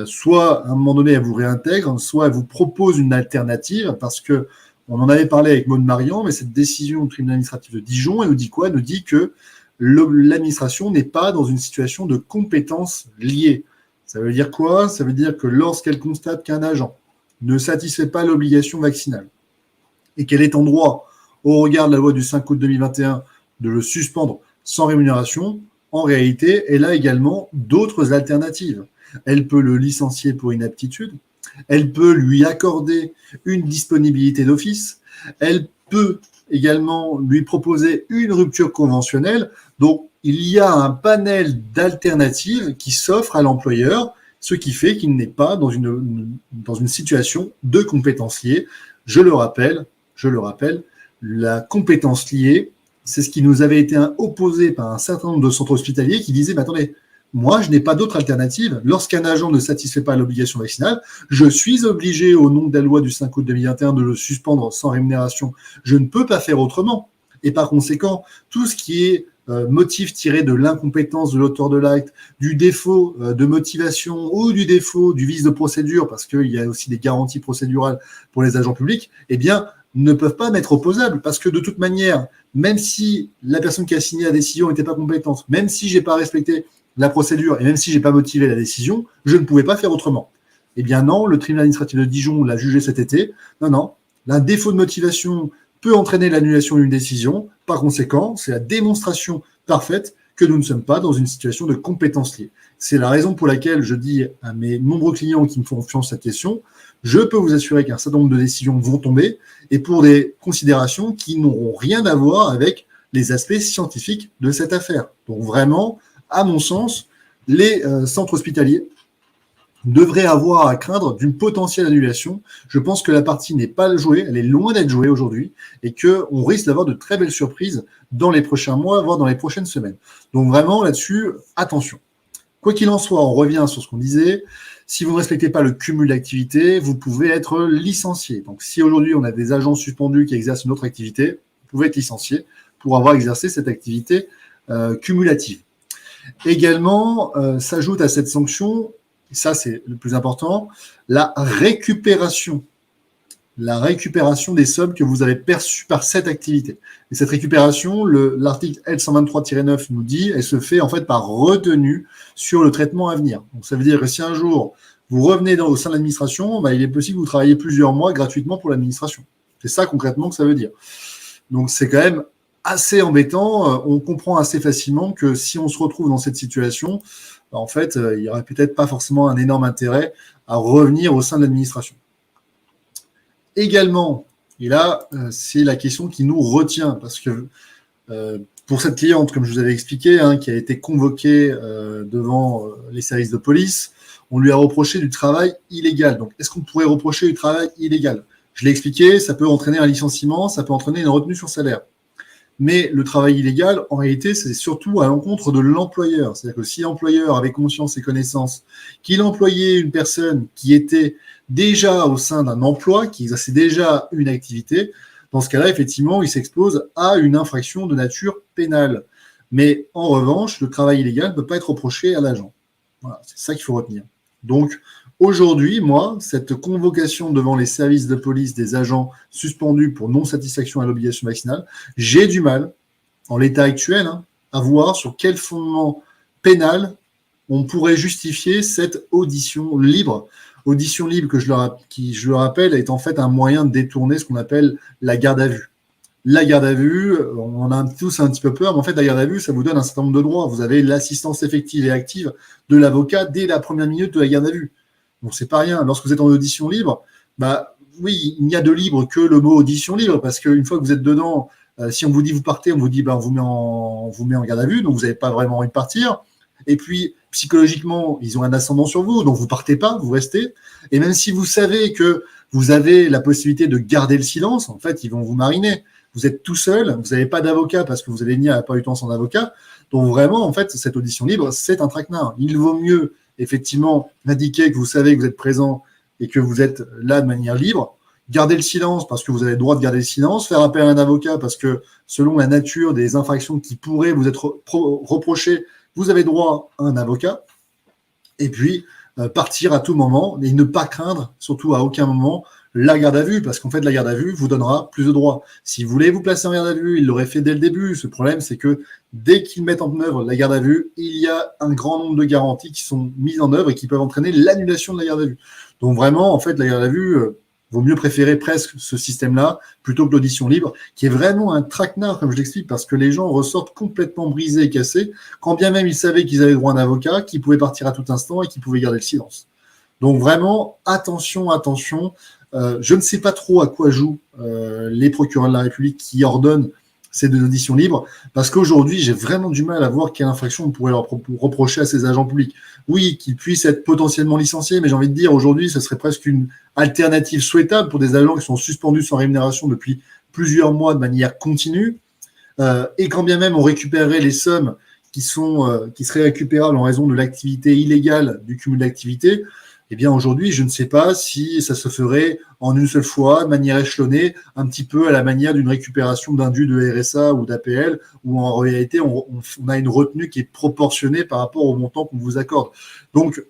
Speaker 2: Soit, à un moment donné, elle vous réintègre, soit elle vous propose une alternative, parce que on en avait parlé avec Maud Marian, mais cette décision du tribunal administratif de Dijon, elle nous dit quoi? Elle nous dit que l'administration n'est pas dans une situation de compétences liées. Ça veut dire quoi? Ça veut dire que lorsqu'elle constate qu'un agent ne satisfait pas l'obligation vaccinale et qu'elle est en droit, au regard de la loi du 5 août 2021, de le suspendre sans rémunération, en réalité, elle a également d'autres alternatives. Elle peut le licencier pour inaptitude, elle peut lui accorder une disponibilité d'office, elle peut également lui proposer une rupture conventionnelle. Donc, il y a un panel d'alternatives qui s'offrent à l'employeur, ce qui fait qu'il n'est pas dans une situation de compétence liée. Je le rappelle, la compétence liée, c'est ce qui nous avait été opposé par un certain nombre de centres hospitaliers qui disaient, mais attendez, moi, je n'ai pas d'autre alternative. Lorsqu'un agent ne satisfait pas à l'obligation vaccinale, je suis obligé, au nom de la loi du 5 août 2021, de le suspendre sans rémunération. Je ne peux pas faire autrement. Et par conséquent, tout ce qui est motif tiré de l'incompétence de l'auteur de l'acte, du défaut de motivation ou du défaut du vice de procédure, parce qu'il y a aussi des garanties procédurales pour les agents publics, eh bien, ne peuvent pas m'être opposables, parce que de toute manière, même si la personne qui a signé la décision n'était pas compétente, même si je n'ai pas respecté la procédure, et même si je n'ai pas motivé la décision, je ne pouvais pas faire autrement. Eh bien non, le tribunal administratif de Dijon l'a jugé cet été. Non, un défaut de motivation peut entraîner l'annulation d'une décision. Par conséquent, c'est la démonstration parfaite que nous ne sommes pas dans une situation de compétence liée. C'est la raison pour laquelle je dis à mes nombreux clients qui me font confiance cette question, je peux vous assurer qu'un certain nombre de décisions vont tomber, et pour des considérations qui n'auront rien à voir avec les aspects scientifiques de cette affaire. Donc vraiment, à mon sens, les centres hospitaliers devraient avoir à craindre d'une potentielle annulation. Je pense que la partie n'est pas jouée, elle est loin d'être jouée aujourd'hui, et qu'on risque d'avoir de très belles surprises dans les prochains mois, voire dans les prochaines semaines. Donc vraiment, là-dessus, attention. Quoi qu'il en soit, on revient sur ce qu'on disait. Si vous ne respectez pas le cumul d'activités, vous pouvez être licencié. Donc si aujourd'hui, on a des agents suspendus qui exercent une autre activité, vous pouvez être licencié pour avoir exercé cette activité cumulative. Également, s'ajoute à cette sanction, et ça c'est le plus important, la récupération des sommes que vous avez perçues par cette activité. Et cette récupération, l'article L123-9 nous dit, elle se fait en fait par retenue sur le traitement à venir. Donc ça veut dire que si un jour vous revenez au sein de l'administration, il est possible que vous travaillez plusieurs mois gratuitement pour l'administration. C'est ça concrètement que ça veut dire. Donc c'est quand même assez embêtant. On comprend assez facilement que si on se retrouve dans cette situation, en fait, il n'y aurait peut-être pas forcément un énorme intérêt à revenir au sein de l'administration. Également, et là, c'est la question qui nous retient, parce que pour cette cliente, comme je vous avais expliqué, qui a été convoquée devant les services de police, on lui a reproché du travail illégal. Donc, est-ce qu'on pourrait reprocher du travail illégal? Je l'ai expliqué, ça peut entraîner un licenciement, ça peut entraîner une retenue sur salaire. Mais le travail illégal, en réalité, c'est surtout à l'encontre de l'employeur. C'est-à-dire que si l'employeur avait conscience et connaissance qu'il employait une personne qui était déjà au sein d'un emploi, qui exerçait déjà une activité, dans ce cas-là, effectivement, il s'expose à une infraction de nature pénale. Mais en revanche, le travail illégal ne peut pas être reproché à l'agent. Voilà, c'est ça qu'il faut retenir. Donc, aujourd'hui, moi, cette convocation devant les services de police des agents suspendus pour non-satisfaction à l'obligation vaccinale, j'ai du mal, en l'état actuel, à voir sur quel fondement pénal on pourrait justifier cette audition libre. Audition libre qui, je le rappelle, est en fait un moyen de détourner ce qu'on appelle la garde à vue. La garde à vue, on en a tous un petit peu peur, mais en fait, la garde à vue, ça vous donne un certain nombre de droits. Vous avez l'assistance effective et active de l'avocat dès la première minute de la garde à vue. Donc, c'est pas rien. Lorsque vous êtes en audition libre, oui, il n'y a de libre que le mot audition libre, parce qu'une fois que vous êtes dedans, si on vous dit vous partez, on vous dit on vous met en garde à vue, donc vous n'avez pas vraiment envie de partir. Et puis, psychologiquement, ils ont un ascendant sur vous, donc vous partez pas, vous restez. Et même si vous savez que vous avez la possibilité de garder le silence, en fait, ils vont vous mariner. Vous êtes tout seul, vous n'avez pas d'avocat parce que vous allez venir à pas eu temps sans avocat. Donc vraiment, en fait, cette audition libre, c'est un traquenard. Il vaut mieux, effectivement, indiquer que vous savez que vous êtes présent et que vous êtes là de manière libre. Garder le silence parce que vous avez le droit de garder le silence. Faire appel à un avocat parce que, selon la nature des infractions qui pourraient vous être reprochées, vous avez droit à un avocat. Et puis, partir à tout moment et ne pas craindre, surtout à aucun moment, la garde à vue, parce qu'en fait, la garde à vue vous donnera plus de droits. Si vous voulez vous placer en garde à vue, il l'aurait fait dès le début. Ce problème, c'est que dès qu'ils mettent en œuvre la garde à vue, il y a un grand nombre de garanties qui sont mises en œuvre et qui peuvent entraîner l'annulation de la garde à vue. Donc vraiment, en fait, la garde à vue, vaut mieux préférer presque ce système-là plutôt que l'audition libre, qui est vraiment un traquenard, comme je l'explique, parce que les gens ressortent complètement brisés et cassés, quand bien même ils savaient qu'ils avaient droit à un avocat, qu'ils pouvaient partir à tout instant et qu'ils pouvaient garder le silence. Donc vraiment, attention, attention. Je ne sais pas trop à quoi jouent les procureurs de la République qui ordonnent ces deux auditions libres, parce qu'aujourd'hui, j'ai vraiment du mal à voir quelle infraction on pourrait leur reprocher à ces agents publics. Oui, qu'ils puissent être potentiellement licenciés, mais j'ai envie de dire, aujourd'hui, ce serait presque une alternative souhaitable pour des agents qui sont suspendus sans rémunération depuis plusieurs mois de manière continue, et quand bien même on récupérerait les sommes qui seraient récupérables en raison de l'activité illégale du cumul d'activités, eh bien aujourd'hui, je ne sais pas si ça se ferait en une seule fois, de manière échelonnée, un petit peu à la manière d'une récupération d'un dû de RSA ou d'APL, où en réalité, on a une retenue qui est proportionnée par rapport au montant qu'on vous accorde. Donc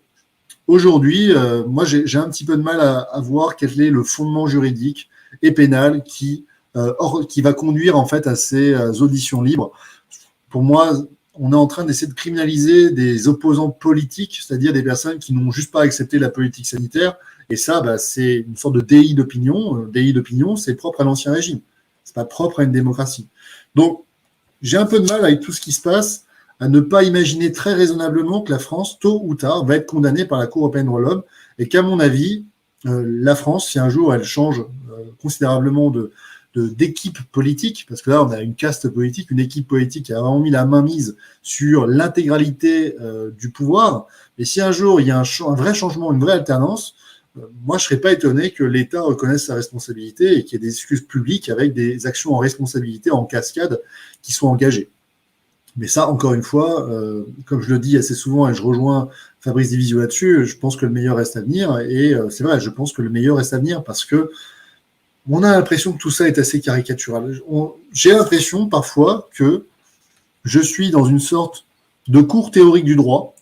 Speaker 2: aujourd'hui, moi j'ai un petit peu de mal à voir quel est le fondement juridique et pénal qui va conduire en fait à ces auditions libres. Pour moi, on est en train d'essayer de criminaliser des opposants politiques, c'est-à-dire des personnes qui n'ont juste pas accepté la politique sanitaire. Et ça, c'est une sorte de délit d'opinion. Délit d'opinion, c'est propre à l'ancien régime. C'est pas propre à une démocratie. Donc, j'ai un peu de mal avec tout ce qui se passe à ne pas imaginer très raisonnablement que la France, tôt ou tard, va être condamnée par la Cour européenne des droits de l'homme et qu'à mon avis, la France, si un jour elle change considérablement d'équipe politique, parce que là, on a une caste politique, une équipe politique qui a vraiment mis la main mise sur l'intégralité du pouvoir. Et si un jour, il y a un vrai changement, une vraie alternance, moi, je ne serais pas étonné que l'État reconnaisse sa responsabilité et qu'il y ait des excuses publiques avec des actions en responsabilité, en cascade, qui soient engagées. Mais ça, encore une fois, comme je le dis assez souvent, et je rejoins Fabrice Divisio là-dessus, je pense que le meilleur reste à venir. Et c'est vrai, je pense que le meilleur reste à venir parce que on a l'impression que tout ça est assez caricatural. J'ai l'impression parfois que je suis dans une sorte de cours théorique du droit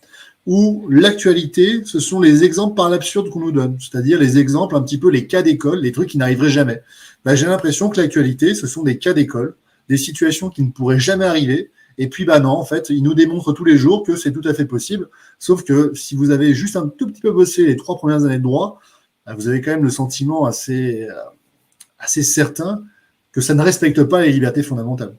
Speaker 2: où l'actualité, ce sont les exemples par l'absurde qu'on nous donne, c'est-à-dire les exemples, un petit peu les cas d'école, les trucs qui n'arriveraient jamais. J'ai l'impression que l'actualité, ce sont des cas d'école, des situations qui ne pourraient jamais arriver, et puis non, en fait, ils nous démontrent tous les jours que c'est tout à fait possible, sauf que si vous avez juste un tout petit peu bossé les 3 premières années de droit, vous avez quand même le sentiment assez certain que ça ne respecte pas les libertés fondamentales.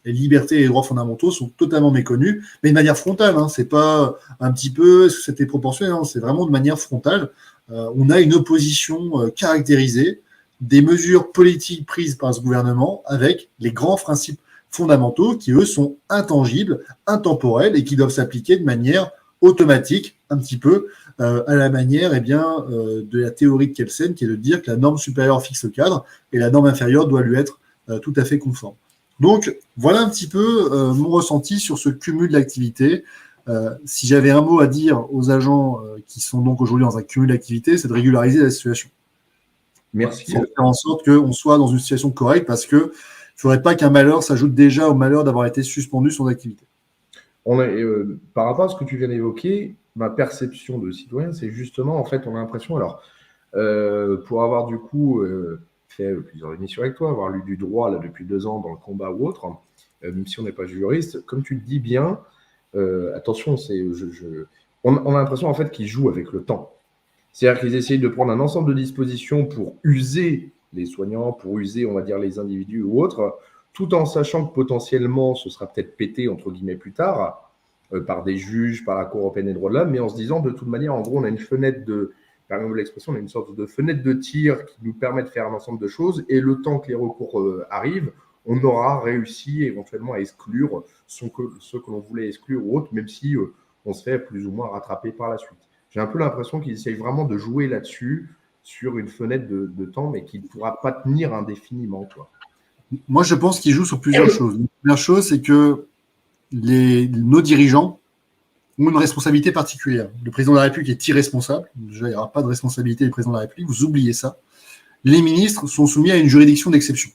Speaker 2: Les libertés et les droits fondamentaux sont totalement méconnus, mais de manière frontale. C'est pas un petit peu, est-ce que c'était proportionnel, non, c'est vraiment de manière frontale. On a une opposition caractérisée des mesures politiques prises par ce gouvernement avec les grands principes fondamentaux qui, eux, sont intangibles, intemporels et qui doivent s'appliquer de manière automatique, un petit peu, à la manière de la théorie de Kelsen, qui est de dire que la norme supérieure fixe le cadre et la norme inférieure doit lui être tout à fait conforme. Donc, voilà un petit peu mon ressenti sur ce cumul d'activités. Si j'avais un mot à dire aux agents qui sont donc aujourd'hui dans un cumul d'activités, c'est de régulariser la situation.
Speaker 1: Merci.
Speaker 2: C'est de faire en sorte qu'on soit dans une situation correcte parce qu'il ne faudrait pas qu'un malheur s'ajoute déjà au malheur d'avoir été suspendu son activité.
Speaker 1: Par rapport à ce que tu viens d'évoquer, ma perception de citoyen, c'est justement, en fait, on a l'impression, alors, pour avoir du coup fait plusieurs émissions avec toi, avoir lu du droit là, depuis 2 ans dans le combat ou autre, même si on n'est pas juriste, comme tu le dis bien, attention, on a l'impression en fait qu'ils jouent avec le temps. C'est-à-dire qu'ils essayent de prendre un ensemble de dispositions pour user les soignants, pour user, on va dire, les individus ou autres, tout en sachant que potentiellement ce sera peut-être pété, entre guillemets, plus tard, par des juges, par la Cour européenne des droits de l'homme, mais en se disant, de toute manière, en gros, on a une fenêtre par exemple, l'expression, on a une sorte de fenêtre de tir qui nous permet de faire un ensemble de choses, et le temps que les recours arrivent, on aura réussi éventuellement à exclure ceux que l'on voulait exclure ou autres, même si on serait plus ou moins rattrapé par la suite. J'ai un peu l'impression qu'ils essayent vraiment de jouer là-dessus, sur une fenêtre de temps, mais qui ne pourra pas tenir indéfiniment, quoi.
Speaker 2: Moi, je pense qu'ils jouent sur plusieurs choses. La première chose, c'est que nos dirigeants ont une responsabilité particulière. Le président de la République est irresponsable. Déjà, il n'y aura pas de responsabilité du président de la République. Vous oubliez ça. Les ministres sont soumis à une juridiction d'exception,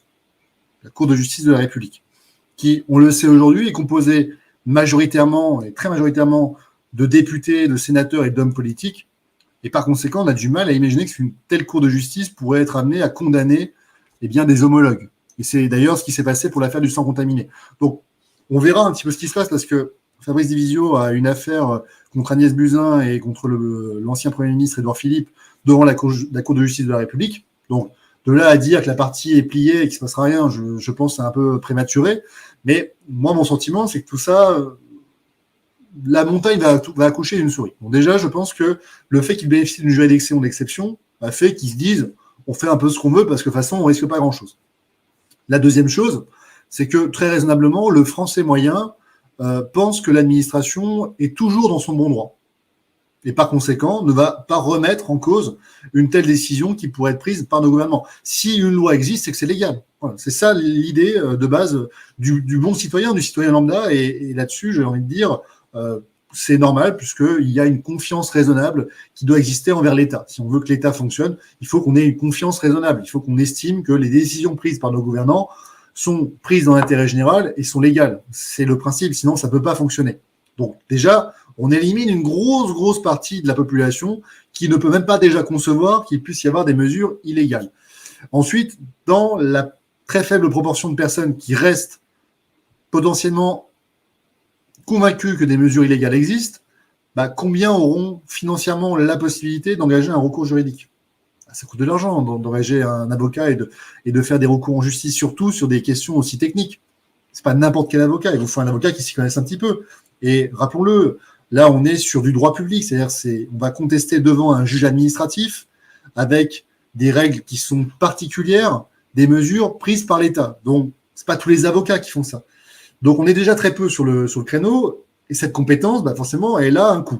Speaker 2: la Cour de justice de la République, qui, on le sait aujourd'hui, est composée majoritairement et très majoritairement de députés, de sénateurs et d'hommes politiques. Et par conséquent, on a du mal à imaginer qu'une telle Cour de justice pourrait être amenée à condamner des homologues. Et c'est d'ailleurs ce qui s'est passé pour l'affaire du sang contaminé. Donc, on verra un petit peu ce qui se passe, parce que Fabrice Divisio a une affaire contre Agnès Buzyn et contre l'ancien Premier ministre Édouard Philippe devant la Cour de justice de la République. Donc, de là à dire que la partie est pliée et qu'il ne se passera rien, je pense que c'est un peu prématuré. Mais moi, mon sentiment, c'est que tout ça, la montagne va accoucher d'une souris. Donc déjà, je pense que le fait qu'ils bénéficient d'une juridiction d'exception a fait qu'ils se disent on fait un peu ce qu'on veut parce que de toute façon, on risque pas grand-chose. La deuxième chose, c'est que très raisonnablement, le Français moyen pense que l'administration est toujours dans son bon droit et par conséquent ne va pas remettre en cause une telle décision qui pourrait être prise par nos gouvernements. Si une loi existe, c'est que c'est légal. Voilà, c'est ça l'idée de base du bon citoyen, du citoyen lambda, et là-dessus, j'ai envie de dire, c'est normal puisqu'il y a une confiance raisonnable qui doit exister envers l'État. Si on veut que l'État fonctionne, il faut qu'on ait une confiance raisonnable. Il faut qu'on estime que les décisions prises par nos gouvernants sont prises dans l'intérêt général et sont légales. C'est le principe, sinon ça ne peut pas fonctionner. Donc déjà, on élimine une grosse partie de la population qui ne peut même pas déjà concevoir qu'il puisse y avoir des mesures illégales. Ensuite, dans la très faible proportion de personnes qui restent potentiellement convaincus que des mesures illégales existent, combien auront financièrement la possibilité d'engager un recours juridique ? Ça coûte de l'argent d'engager un avocat et de faire des recours en justice, surtout sur des questions aussi techniques. C'est pas n'importe quel avocat, il vous faut un avocat qui s'y connaisse un petit peu. Et rappelons-le, là on est sur du droit public, c'est-à-dire on va contester devant un juge administratif avec des règles qui sont particulières, des mesures prises par l'État. Donc c'est pas tous les avocats qui font ça. Donc, on est déjà très peu sur le créneau, et cette compétence, forcément, elle a un coût.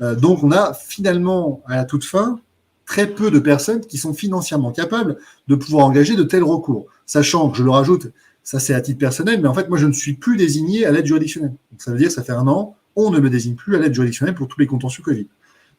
Speaker 2: Donc, on a finalement, à la toute fin, très peu de personnes qui sont financièrement capables de pouvoir engager de tels recours. Sachant que, je le rajoute, ça c'est à titre personnel, mais en fait, moi, je ne suis plus désigné à l'aide juridictionnelle. Donc, ça veut dire que ça fait 1 an, on ne me désigne plus à l'aide juridictionnelle pour tous les contentieux Covid.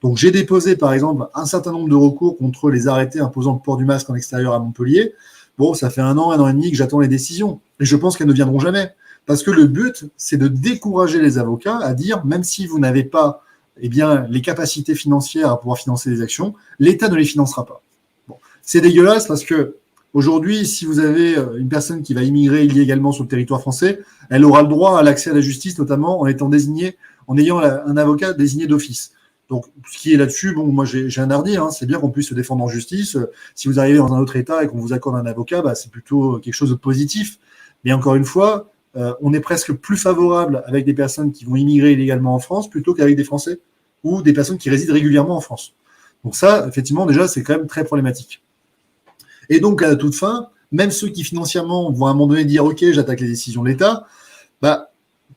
Speaker 2: Donc, j'ai déposé, par exemple, un certain nombre de recours contre les arrêtés imposant le port du masque en extérieur à Montpellier. Bon, ça fait 1 an et demi que j'attends les décisions. Et je pense qu'elles ne viendront jamais. Parce que le but, c'est de décourager les avocats à dire, même si vous n'avez pas les capacités financières à pouvoir financer des actions, l'État ne les financera pas. Bon. C'est dégueulasse parce que aujourd'hui, si vous avez une personne qui va immigrer illégalement sur le territoire français, elle aura le droit à l'accès à la justice, notamment en ayant un avocat désigné d'office. Donc, ce qui est là-dessus, moi j'ai un hardi, c'est bien qu'on puisse se défendre en justice. Si vous arrivez dans un autre État et qu'on vous accorde un avocat, c'est plutôt quelque chose de positif. Mais encore une fois, on est presque plus favorable avec des personnes qui vont immigrer illégalement en France plutôt qu'avec des Français ou des personnes qui résident régulièrement en France. Donc ça, effectivement, déjà, c'est quand même très problématique. Et donc, à la toute fin, même ceux qui financièrement vont à un moment donné dire « Ok, j'attaque les décisions de l'État »,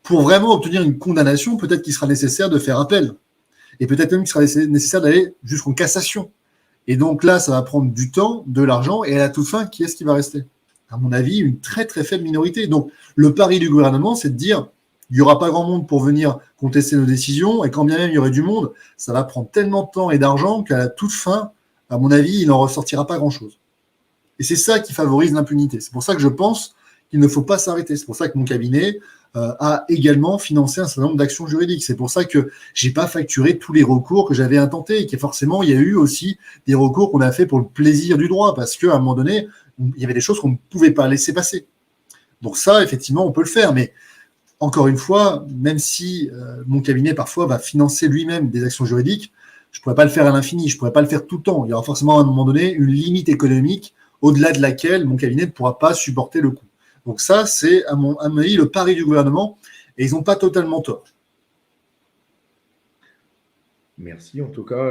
Speaker 2: pour vraiment obtenir une condamnation, peut-être qu'il sera nécessaire de faire appel. Et peut-être même qu'il sera nécessaire d'aller jusqu'en cassation. Et donc là, ça va prendre du temps, de l'argent, et à la toute fin, qui est-ce qui va rester ? À mon avis, une très très faible minorité. Donc, le pari du gouvernement, c'est de dire il n'y aura pas grand monde pour venir contester nos décisions, et quand bien même il y aurait du monde, ça va prendre tellement de temps et d'argent qu'à la toute fin, à mon avis, il n'en ressortira pas grand-chose. Et c'est ça qui favorise l'impunité. C'est pour ça que je pense qu'il ne faut pas s'arrêter. C'est pour ça que mon cabinet a également financé un certain nombre d'actions juridiques. C'est pour ça que je n'ai pas facturé tous les recours que j'avais intentés, et que forcément, il y a eu aussi des recours qu'on a fait pour le plaisir du droit, parce qu'à un moment donné, il y avait des choses qu'on ne pouvait pas laisser passer. Donc ça, effectivement, on peut le faire. Mais encore une fois, même si mon cabinet, parfois, va financer lui-même des actions juridiques, je ne pourrais pas le faire à l'infini, je ne pourrais pas le faire tout le temps. Il y aura forcément, à un moment donné, une limite économique au-delà de laquelle mon cabinet ne pourra pas supporter le coût. Donc ça, c'est, à mon avis, le pari du gouvernement, et ils n'ont pas totalement tort.
Speaker 1: Merci. En tout cas,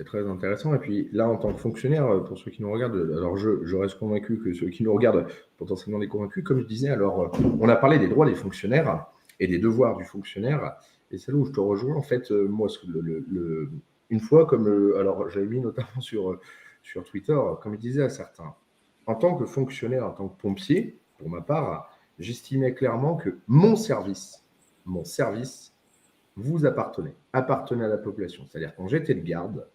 Speaker 1: C'est très intéressant. Et puis là, en tant que fonctionnaire, pour ceux qui nous regardent, alors je reste convaincu que ceux qui nous regardent, potentiellement des convaincus, comme je disais, alors on a parlé des droits des fonctionnaires et des devoirs du fonctionnaire. Et c'est là où je te rejoins. En fait, moi, une fois, alors j'avais mis notamment sur Twitter, comme je disais à certains, en tant que fonctionnaire, en tant que pompier, pour ma part, j'estimais clairement que mon service vous appartenait à la population. C'est-à-dire quand j'étais de garde,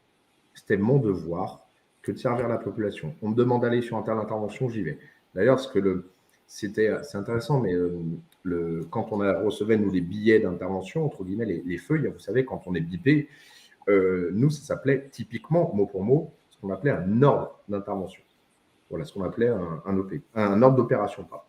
Speaker 1: c'était mon devoir que de servir la population. On me demande d'aller sur un terrain d'intervention, j'y vais. D'ailleurs, c'est intéressant, mais quand on recevait, nous, les billets d'intervention, entre guillemets, les feuilles, vous savez, quand on est bipé, nous, ça s'appelait typiquement, mot pour mot, ce qu'on appelait un ordre d'intervention. Voilà ce qu'on appelait un ordre d'opération, pardon.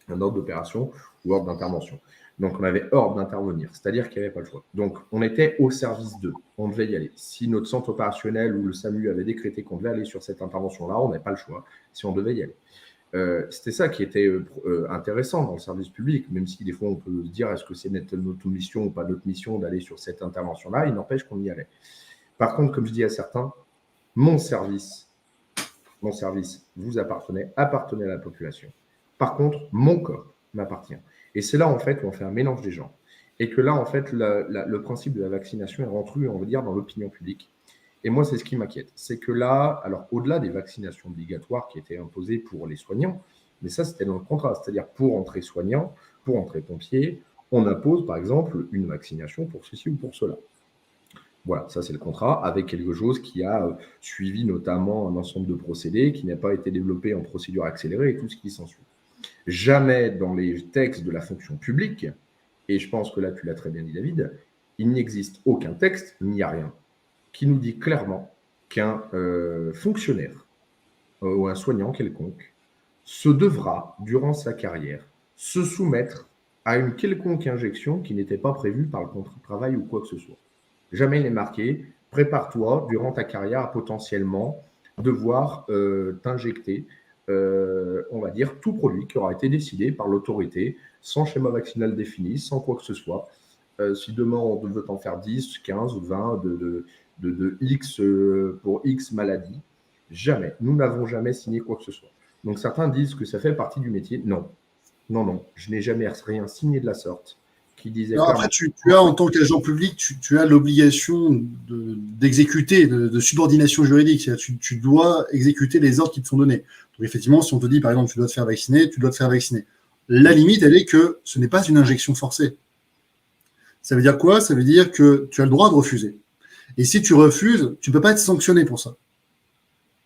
Speaker 1: Un ordre d'opération ou ordre d'intervention. Donc, on avait ordre d'intervenir, c'est-à-dire qu'il n'y avait pas le choix. Donc, on était au service d'eux, on devait y aller. Si notre centre opérationnel ou le SAMU avait décrété qu'on devait aller sur cette intervention-là, on n'avait pas le choix, si on devait y aller. C'était ça qui était intéressant dans le service public, même si des fois on peut se dire est-ce que c'est notre mission ou pas notre mission d'aller sur cette intervention-là, il n'empêche qu'on y allait. Par contre, comme je dis à certains, mon service vous appartenait à la population. Par contre, mon corps m'appartient. Et c'est là, en fait, où on fait un mélange des genres. Et que là, en fait, le principe de la vaccination est rentré, on va dire, dans l'opinion publique. Et moi, c'est ce qui m'inquiète. C'est que là, alors au-delà des vaccinations obligatoires qui étaient imposées pour les soignants, mais ça, c'était dans le contrat. C'est-à-dire, pour entrer soignant, pour entrer pompier, on impose, par exemple, une vaccination pour ceci ou pour cela. Voilà, ça c'est le contrat, avec quelque chose qui a suivi notamment un ensemble de procédés qui n'a pas été développé en procédure accélérée et tout ce qui s'ensuit. Jamais dans les textes de la fonction publique, et je pense que là tu l'as très bien dit David, il n'existe aucun texte, il n'y a rien, qui nous dit clairement qu'un fonctionnaire ou un soignant quelconque se devra, durant sa carrière, se soumettre à une quelconque injection qui n'était pas prévue par le contrat de travail ou quoi que ce soit. Jamais il n'est marqué, prépare-toi durant ta carrière à potentiellement devoir t'injecter, on va dire, tout produit qui aura été décidé par l'autorité, sans schéma vaccinal défini, sans quoi que ce soit. Si demain on veut t'en faire 10, 15 ou 20 de X pour X maladie, jamais. Nous n'avons jamais signé quoi que ce soit. Donc certains disent que ça fait partie du métier. Non, je n'ai jamais rien signé de la sorte. Qui disait
Speaker 2: après, tu as, en tant qu'agent public, tu as l'obligation d'exécuter, de subordination juridique. Tu dois exécuter les ordres qui te sont donnés. Donc, effectivement, si on te dit, par exemple, tu dois te faire vacciner, tu dois te faire vacciner. La limite, elle est que ce n'est pas une injection forcée. Ça veut dire quoi? Ça veut dire que tu as le droit de refuser. Et si tu refuses, tu ne peux pas être sanctionné pour ça.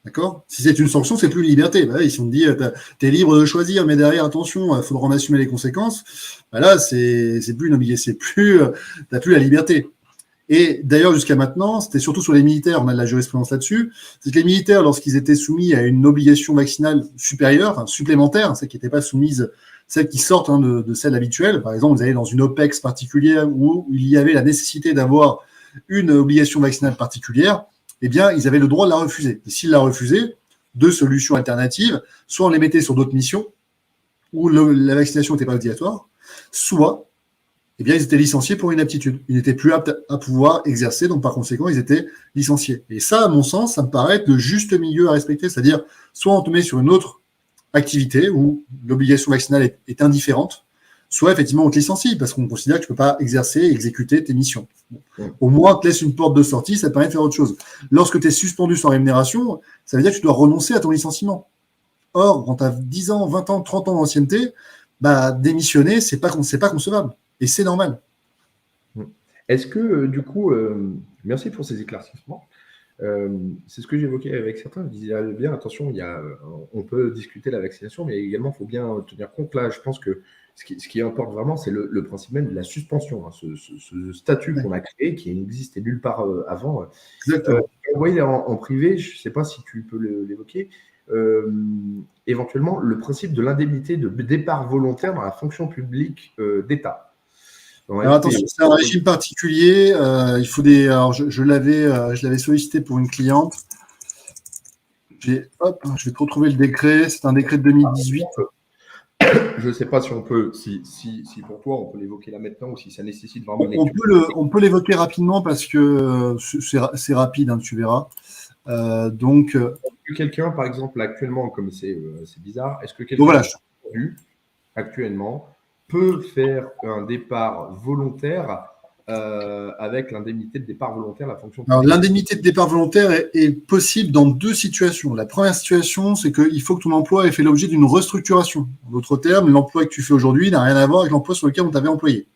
Speaker 2: D'accord? Si c'est une sanction, c'est plus une liberté. Bah, si on te dit, tu es libre de choisir, mais derrière, attention, il faudra en assumer les conséquences. Bah là, c'est plus une obligation, t'as plus la liberté. Et d'ailleurs, jusqu'à maintenant, c'était surtout sur les militaires, on a de la jurisprudence là-dessus, c'est que les militaires, lorsqu'ils étaient soumis à une obligation vaccinale supérieure, supplémentaire, celle qui n'était pas soumise, celle qui sortent de celle habituelle, par exemple, vous allez dans une OPEX particulière où il y avait la nécessité d'avoir une obligation vaccinale particulière, eh bien, ils avaient le droit de la refuser. Et s'ils la refusaient, deux solutions alternatives, soit on les mettait sur d'autres missions, où la vaccination n'était pas obligatoire, soit, eh bien, ils étaient licenciés pour inaptitude. Ils n'étaient plus aptes à pouvoir exercer, donc par conséquent, ils étaient licenciés. Et ça, à mon sens, ça me paraît être le juste milieu à respecter, c'est-à-dire, soit on te met sur une autre activité où l'obligation vaccinale est indifférente, soit effectivement on te licencie parce qu'on considère que tu ne peux pas exercer et exécuter tes missions. Bon. Au moins, on te laisse une porte de sortie, ça te permet de faire autre chose. Lorsque tu es suspendu sans rémunération, ça veut dire que tu dois renoncer à ton licenciement. Or, quand tu as 10 ans, 20 ans, 30 ans d'ancienneté, bah, démissionner, c'est pas concevable. Et c'est normal.
Speaker 1: Est-ce que, du coup, merci pour ces éclaircissements. C'est ce que j'évoquais avec certains. Je disais bien, attention, on peut discuter de la vaccination, mais également, il faut bien tenir compte. Là, je pense que ce qui importe vraiment, c'est le principe même de la suspension, hein, ce statut qu'on a créé, qui n'existait nulle part avant.
Speaker 2: Exactement.
Speaker 1: Vous voyez, en privé, je ne sais pas si tu peux l'évoquer, éventuellement, le principe de l'indemnité de départ volontaire dans la fonction publique d'État.
Speaker 2: Alors attention, c'est un régime particulier. Il faut alors je l'avais sollicité pour une cliente. Je vais te retrouver le décret. C'est un décret de 2018.
Speaker 1: Je ne sais pas si on peut, si pour toi, on peut l'évoquer là maintenant ou si ça nécessite vraiment une
Speaker 2: On
Speaker 1: lecture.
Speaker 2: on peut l'évoquer rapidement parce que c'est rapide, hein, tu verras. Donc
Speaker 1: Est-ce que quelqu'un, par exemple, actuellement, comme c'est bizarre, est-ce que quelqu'un
Speaker 2: voilà.
Speaker 1: actuellement peut faire un départ volontaire avec l'indemnité de départ volontaire, la fonction
Speaker 2: Alors,
Speaker 1: publique?
Speaker 2: l'indemnité de départ volontaire est possible dans deux situations. La première situation, c'est qu'il faut que ton emploi ait fait l'objet d'une restructuration. En d'autres termes, l'emploi que tu fais aujourd'hui n'a rien à voir avec l'emploi sur lequel on t'avait employé.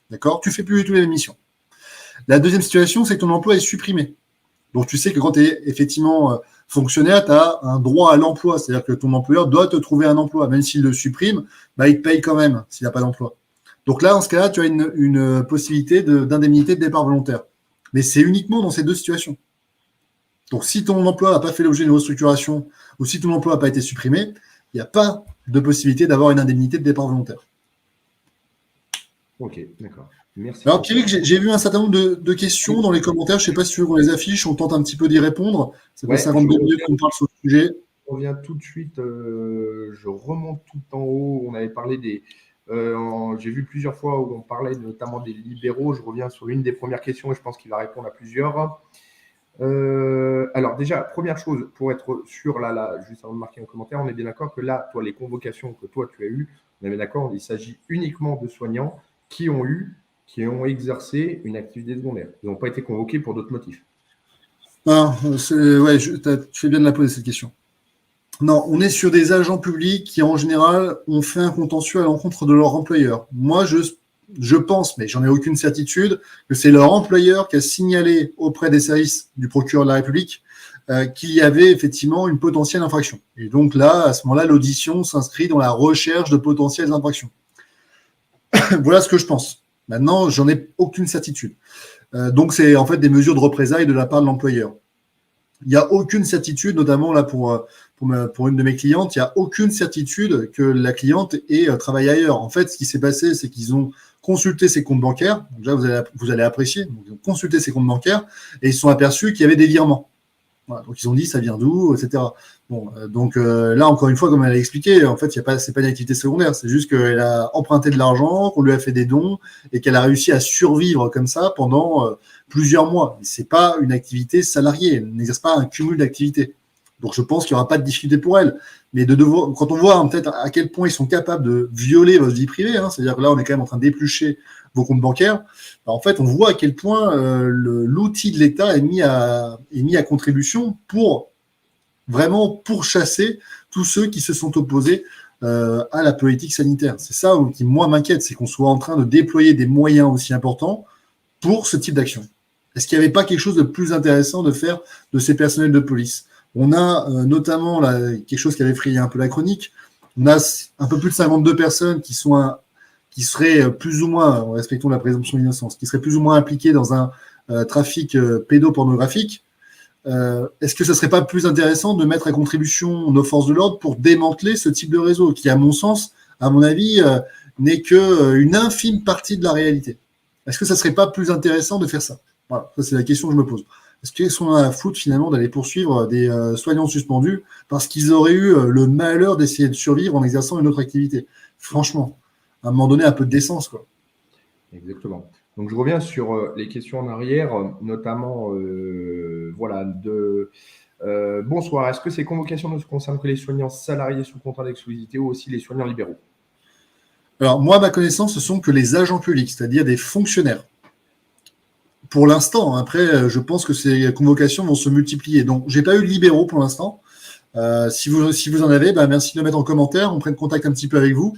Speaker 2: D'accord? Tu fais plus du tout les missions. La deuxième situation, c'est que ton emploi est supprimé. Donc, tu sais que quand tu es effectivement fonctionnaire, tu as un droit à l'emploi. C'est-à-dire que ton employeur doit te trouver un emploi. Même s'il le supprime, bah, il te paye quand même s'il n'a pas d'emploi. Donc là, dans ce cas-là, tu as une possibilité d'indemnité de départ volontaire. Mais c'est uniquement dans ces deux situations. Donc, si ton emploi n'a pas fait l'objet d'une restructuration ou si ton emploi n'a pas été supprimé, il n'y a pas de possibilité d'avoir une indemnité de départ volontaire.
Speaker 1: Ok, d'accord. Merci.
Speaker 2: Alors, Pierrick, j'ai vu un certain nombre de questions dans les commentaires. Je ne sais pas si tu veux qu'on les affiche. On tente un petit peu d'y répondre. Ça fait
Speaker 1: Ouais,
Speaker 2: 52 minutes qu'on parle sur le sujet.
Speaker 1: je reviens tout de suite. Je remonte tout en haut. On avait parlé des. J'ai vu plusieurs fois où on parlait notamment des libéraux. Je reviens sur une des premières questions et je pense qu'il va répondre à plusieurs. Alors déjà, première chose, pour être sûr, là, juste avant de marquer un commentaire, on est bien d'accord que là, toi, les convocations que toi, tu as eues, on est bien d'accord, il s'agit uniquement de soignants qui ont exercé une activité secondaire. Ils n'ont pas été convoqués pour d'autres motifs.
Speaker 2: Ah, ouais, tu fais bien de la poser cette question. Non, on est sur des agents publics qui, en général, ont fait un contentieux à l'encontre de leur employeur. Moi, je pense, mais j'en ai aucune certitude, que c'est leur employeur qui a signalé auprès des services du procureur de la République qu'il y avait effectivement une potentielle infraction. Et donc là, à ce moment-là, l'audition s'inscrit dans la recherche de potentielles infractions. Voilà ce que je pense. Maintenant, j'en ai aucune certitude. Donc, c'est en fait des mesures de représailles de la part de l'employeur. Il n'y a aucune certitude, notamment là pour une de mes clientes, il n'y a aucune certitude que la cliente ait travaillé ailleurs. En fait, ce qui s'est passé, c'est qu'ils ont consulté ses comptes bancaires. Déjà, vous allez apprécier. Donc, ils ont consulté ses comptes bancaires et ils se sont aperçus qu'il y avait des virements. Voilà, donc ils ont dit ça vient d'où, etc. Bon, donc là encore une fois, comme elle a expliqué, en fait, c'est pas une activité secondaire, c'est juste qu'elle a emprunté de l'argent, qu'on lui a fait des dons et qu'elle a réussi à survivre comme ça pendant plusieurs mois. C'est pas une activité salariée, elle n'exerce pas un cumul d'activités. Donc je pense qu'il n'y aura pas de difficulté pour elle. Mais quand on voit peut-être à quel point ils sont capables de violer votre vie privée, hein, c'est-à-dire que là on est quand même en train d'éplucher vos comptes bancaires, en fait, on voit à quel point l'outil de l'État est mis à contribution pour vraiment pourchasser tous ceux qui se sont opposés à la politique sanitaire. C'est ça qui, moi, m'inquiète, c'est qu'on soit en train de déployer des moyens aussi importants pour ce type d'action. Est-ce qu'il n'y avait pas quelque chose de plus intéressant de faire de ces personnels de police? On a notamment là, quelque chose qui avait frayé un peu la chronique. On a un peu plus de 52 personnes qui seraient plus ou moins, respectons la présomption d'innocence, qui seraient plus ou moins impliquées dans un trafic pédopornographique. Est-ce que ça ne serait pas plus intéressant de mettre à contribution nos forces de l'ordre pour démanteler ce type de réseau qui, à mon sens, à mon avis, n'est qu'une infime partie de la réalité? Est-ce que ça ne serait pas plus intéressant de faire ça? Voilà, ça c'est la question que je me pose. Est-ce qu'on a à foutre finalement d'aller poursuivre des soignants suspendus parce qu'ils auraient eu le malheur d'essayer de survivre en exerçant une autre activité? Franchement, à un moment donné, un peu de décence, quoi.
Speaker 1: Exactement. Donc, je reviens sur les questions en arrière, notamment, voilà, bonsoir. Est-ce que ces convocations ne concernent que les soignants salariés sous contrat d'exclusivité ou aussi les soignants libéraux?
Speaker 2: Alors, moi, à ma connaissance, ce sont que les agents publics, c'est-à-dire des fonctionnaires. Pour l'instant, après, je pense que ces convocations vont se multiplier. Donc, j'ai pas eu de libéraux pour l'instant. Si vous en avez, merci de le mettre en commentaire. On prenne contact un petit peu avec vous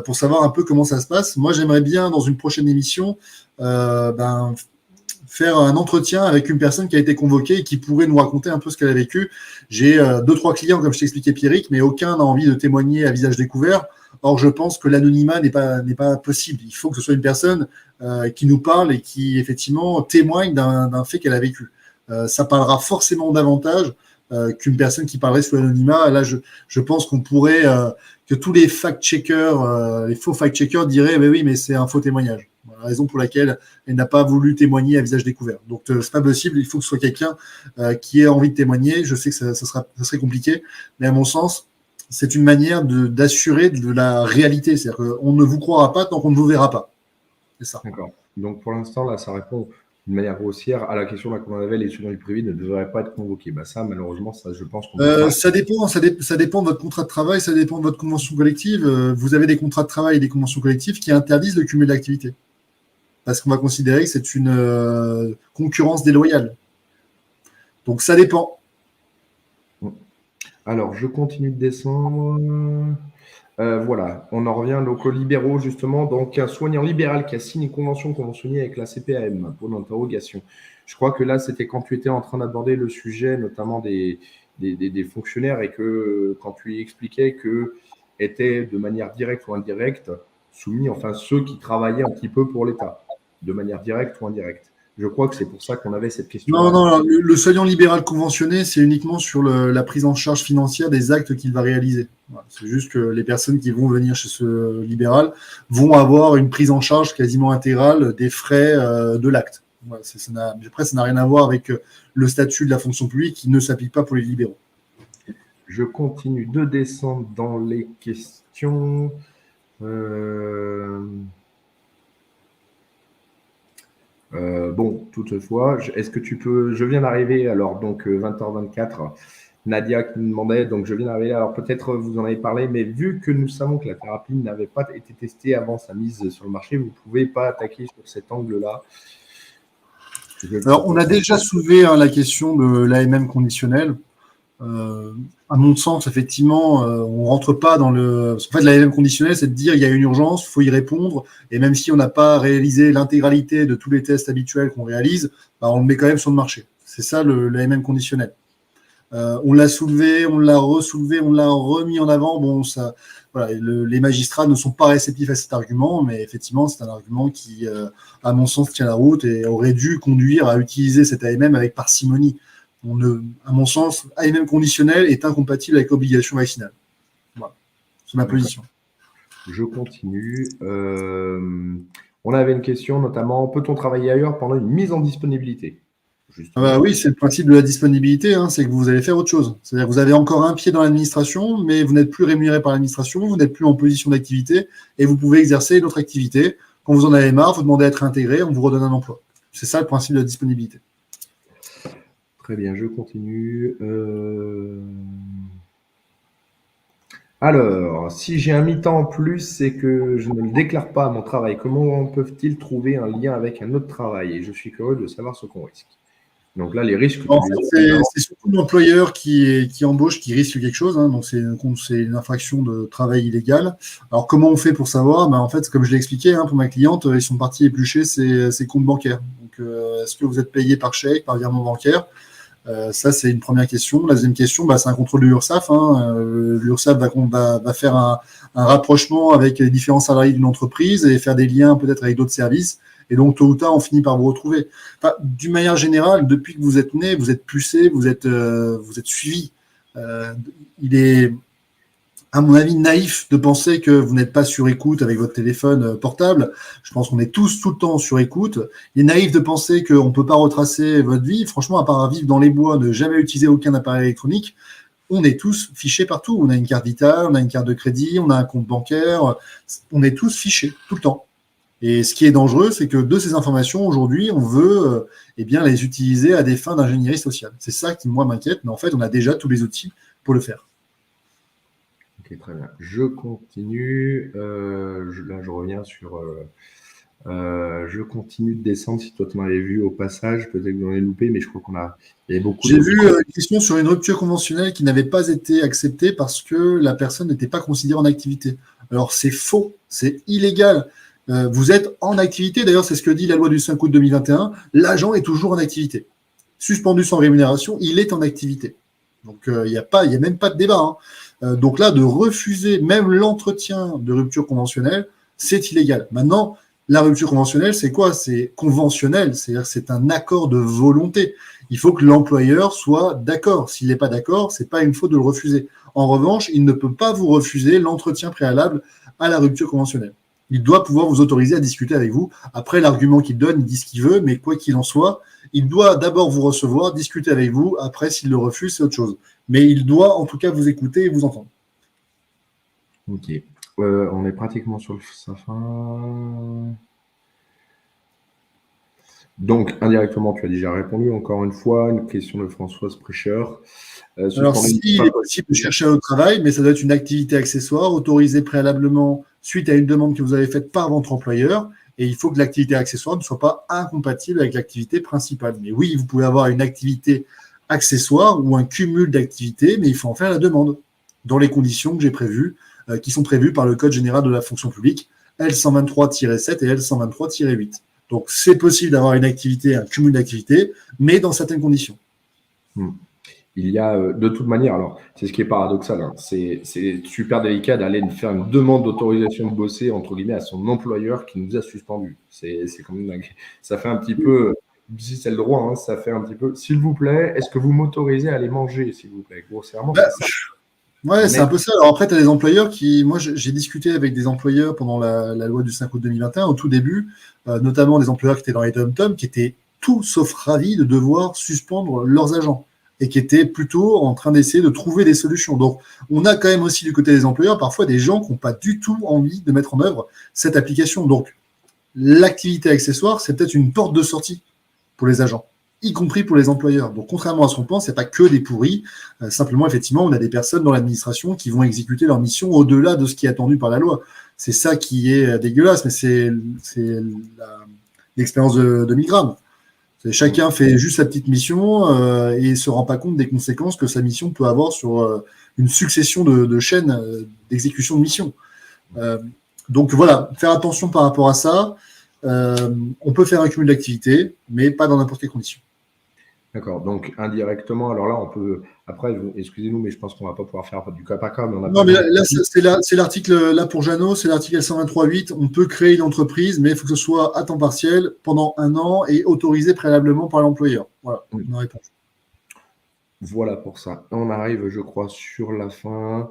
Speaker 2: pour savoir un peu comment ça se passe. Moi, j'aimerais bien, dans une prochaine émission, faire un entretien avec une personne qui a été convoquée et qui pourrait nous raconter un peu ce qu'elle a vécu. J'ai 2-3 clients, comme je t'expliquais, Pierrick, mais aucun n'a envie de témoigner à visage découvert. Or, je pense que l'anonymat n'est pas possible. Il faut que ce soit une personne qui nous parle et qui, effectivement, témoigne d'un fait qu'elle a vécu. Ça parlera forcément davantage qu'une personne qui parlerait sous l'anonymat. Là, je pense qu'on pourrait, que tous les fact-checkers, les faux fact-checkers diraient, oui, mais c'est un faux témoignage. La raison pour laquelle elle n'a pas voulu témoigner à visage découvert. Donc, c'est pas possible. Il faut que ce soit quelqu'un qui ait envie de témoigner. Je sais que ça serait compliqué, mais à mon sens, c'est une manière d'assurer de la réalité. C'est-à-dire qu'on ne vous croira pas tant qu'on ne vous verra pas. C'est ça.
Speaker 1: D'accord. Donc, pour l'instant, là, ça répond d'une manière grossière à la question qu'on avait, les étudiants du privé ne devraient pas être convoqués. Bah, ça, malheureusement, ça, je pense qu'on
Speaker 2: ça dépend de votre contrat de travail, ça dépend de votre convention collective. Vous avez des contrats de travail et des conventions collectives qui interdisent le cumul d'activités. Parce qu'on va considérer que c'est une concurrence déloyale. Donc, ça dépend.
Speaker 1: Alors, je continue de descendre. Voilà, on en revient donc aux libéraux, justement. Donc, un soignant libéral qui a signé une convention conventionnée avec la CPAM pour l'interrogation. Je crois que là, c'était quand tu étais en train d'aborder le sujet, notamment des fonctionnaires, et que quand tu expliquais que étaient de manière directe ou indirecte soumis, enfin, ceux qui travaillaient un petit peu pour l'État, de manière directe ou indirecte. Je crois que c'est pour ça qu'on avait cette question.
Speaker 2: Non, le soignant libéral conventionné, c'est uniquement sur la prise en charge financière des actes qu'il va réaliser. Voilà, c'est juste que les personnes qui vont venir chez ce libéral vont avoir une prise en charge quasiment intégrale des frais de l'acte. Voilà, après, ça n'a rien à voir avec le statut de la fonction publique qui ne s'applique pas pour les libéraux.
Speaker 1: Je continue de descendre dans les questions. Bon, toutefois, est-ce que tu peux. Je viens d'arriver, alors, donc 20h24. Nadia qui me demandait, donc je viens d'arriver. Alors, peut-être vous en avez parlé, mais vu que nous savons que la thérapie n'avait pas été testée avant sa mise sur le marché, vous ne pouvez pas attaquer sur cet angle-là.
Speaker 2: Alors, on a déjà soulevé la question de l'AMM conditionnelle. À mon sens, effectivement, on rentre pas dans le. En fait, l'AMM conditionnelle, c'est de dire il y a une urgence, il faut y répondre, et même si on n'a pas réalisé l'intégralité de tous les tests habituels qu'on réalise, bah, on le met quand même sur le marché. C'est ça l'AMM conditionnelle. On l'a soulevé, on l'a ressoulevé, on l'a remis en avant. Bon, ça, voilà, les magistrats ne sont pas réceptifs à cet argument, mais effectivement, c'est un argument qui, à mon sens, tient la route et aurait dû conduire à utiliser cet AMM avec parcimonie. À mon sens, AMM conditionnel est incompatible avec l'obligation vaccinale. Voilà. C'est ma position.
Speaker 1: Je continue. On avait une question, notamment, peut-on travailler ailleurs pendant une mise en disponibilité ?
Speaker 2: Oui, c'est le principe de la disponibilité, c'est que vous allez faire autre chose. C'est-à-dire que vous avez encore un pied dans l'administration, mais vous n'êtes plus rémunéré par l'administration, vous n'êtes plus en position d'activité, et vous pouvez exercer une autre activité. Quand vous en avez marre, vous demandez à être intégré, on vous redonne un emploi. C'est ça le principe de la disponibilité.
Speaker 1: Très bien, je continue. Alors, si j'ai un mi-temps en plus et que je ne le déclare pas à mon travail, comment peuvent-ils trouver un lien avec un autre travail ? Et je suis curieux de savoir ce qu'on risque. Donc là, les risques…
Speaker 2: En fait, c'est surtout l'employeur qui embauche, qui risque quelque chose. Donc, c'est une infraction de travail illégal. Alors, comment on fait pour savoir ? En fait, comme je l'ai expliqué, pour ma cliente, ils sont partis éplucher ses comptes bancaires. Donc, est-ce que vous êtes payé par chèque, par virement bancaire ? Ça, c'est une première question. La deuxième question, c'est un contrôle de l'URSSAF. L'URSSAF va faire un rapprochement avec les différents salariés d'une entreprise et faire des liens peut-être avec d'autres services. Et donc, tôt ou tard, on finit par vous retrouver. D'une manière générale, depuis que vous êtes né, vous êtes pucé, vous êtes suivi. Il est, à mon avis, naïf de penser que vous n'êtes pas sur écoute avec votre téléphone portable. Je pense qu'on est tous tout le temps sur écoute. Il est naïf de penser qu'on ne peut pas retracer votre vie. Franchement, à part vivre dans les bois, ne jamais utiliser aucun appareil électronique, on est tous fichés partout. On a une carte vitale, on a une carte de crédit, on a un compte bancaire. On est tous fichés tout le temps. Et ce qui est dangereux, c'est que de ces informations, aujourd'hui, on veut les utiliser à des fins d'ingénierie sociale. C'est ça qui, moi, m'inquiète. Mais en fait, on a déjà tous les outils pour le faire.
Speaker 1: Ok, très bien. Je continue. Là, je reviens sur… je continue de descendre. Si toi, tu m'avais vu au passage, peut-être que j'en ai loupé, mais je crois il y avait beaucoup…
Speaker 2: J'ai vu une question sur une rupture conventionnelle qui n'avait pas été acceptée parce que la personne n'était pas considérée en activité. Alors, c'est faux. C'est illégal. Vous êtes en activité. D'ailleurs, c'est ce que dit la loi du 5 août 2021. L'agent est toujours en activité. Suspendu sans rémunération, il est en activité. Donc, il n'y a même pas de débat. Donc là, de refuser même l'entretien de rupture conventionnelle, c'est illégal. Maintenant, la rupture conventionnelle, c'est quoi ? C'est conventionnel, c'est-à-dire que c'est un accord de volonté. Il faut que l'employeur soit d'accord. S'il n'est pas d'accord, ce n'est pas une faute de le refuser. En revanche, il ne peut pas vous refuser l'entretien préalable à la rupture conventionnelle. Il doit pouvoir vous autoriser à discuter avec vous. Après, l'argument qu'il donne, il dit ce qu'il veut, mais quoi qu'il en soit, il doit d'abord vous recevoir, discuter avec vous. Après, s'il le refuse, c'est autre chose. Mais il doit en tout cas vous écouter et vous entendre.
Speaker 1: Ok. On est pratiquement sur sa fin. Donc, indirectement, tu as déjà répondu encore une fois, une question de Françoise Prêcheur.
Speaker 2: Alors,
Speaker 1: Suspendre une
Speaker 2: s'il est possible de chercher un autre travail, mais ça doit être une activité accessoire autorisée préalablement suite à une demande que vous avez faite par votre employeur. Et il faut que l'activité accessoire ne soit pas incompatible avec l'activité principale. Mais oui, vous pouvez avoir une activité accessoire ou un cumul d'activités, mais il faut en faire la demande dans les conditions que j'ai prévues, qui sont prévues par le Code général de la fonction publique, L123-7 et L123-8. Donc, c'est possible d'avoir une activité, un cumul d'activités, mais dans certaines conditions.
Speaker 1: Il y a de toute manière, alors c'est ce qui est paradoxal, hein, c'est super délicat d'aller faire une demande d'autorisation de bosser entre guillemets à son employeur qui nous a suspendus. C'est quand même ça fait un petit peu, si c'est le droit, hein, ça fait un petit peu. S'il vous plaît, est-ce que vous m'autorisez à aller manger, s'il vous plaît? Grossièrement, c'est ça.
Speaker 2: Ouais, c'est un peu ça. Alors après, tu as des employeurs qui. Moi, j'ai discuté avec des employeurs pendant la loi du 5 août 2021, au tout début, notamment des employeurs qui étaient dans les dom-toms, qui étaient tout sauf ravis de devoir suspendre leurs agents et qui étaient plutôt en train d'essayer de trouver des solutions. Donc, on a quand même aussi du côté des employeurs parfois des gens qui n'ont pas du tout envie de mettre en œuvre cette application. Donc, l'activité accessoire, c'est peut-être une porte de sortie pour les agents, y compris pour les employeurs. Donc, contrairement à ce qu'on pense, c'est pas que des pourris. Simplement, effectivement, on a des personnes dans l'administration qui vont exécuter leur mission au-delà de ce qui est attendu par la loi. C'est ça qui est dégueulasse, mais c'est l'expérience de Milgram. Chacun fait juste sa petite mission et ne se rend pas compte des conséquences que sa mission peut avoir sur une succession de chaînes d'exécution de mission. Donc voilà, faire attention par rapport à ça. On peut faire un cumul d'activités, mais pas dans n'importe quelle condition.
Speaker 1: D'accord. Donc, indirectement, alors là, on peut. Après, excusez-nous, mais je pense qu'on ne va pas pouvoir faire du cas par cas. Mais on a
Speaker 2: non, mais là c'est l'article, là pour Jeannot, c'est l'article L123.8. On peut créer une entreprise, mais il faut que ce soit à temps partiel pendant 1 an et autorisé préalablement par l'employeur. Voilà, une réponse.
Speaker 1: Voilà pour ça. On arrive, je crois, sur la fin.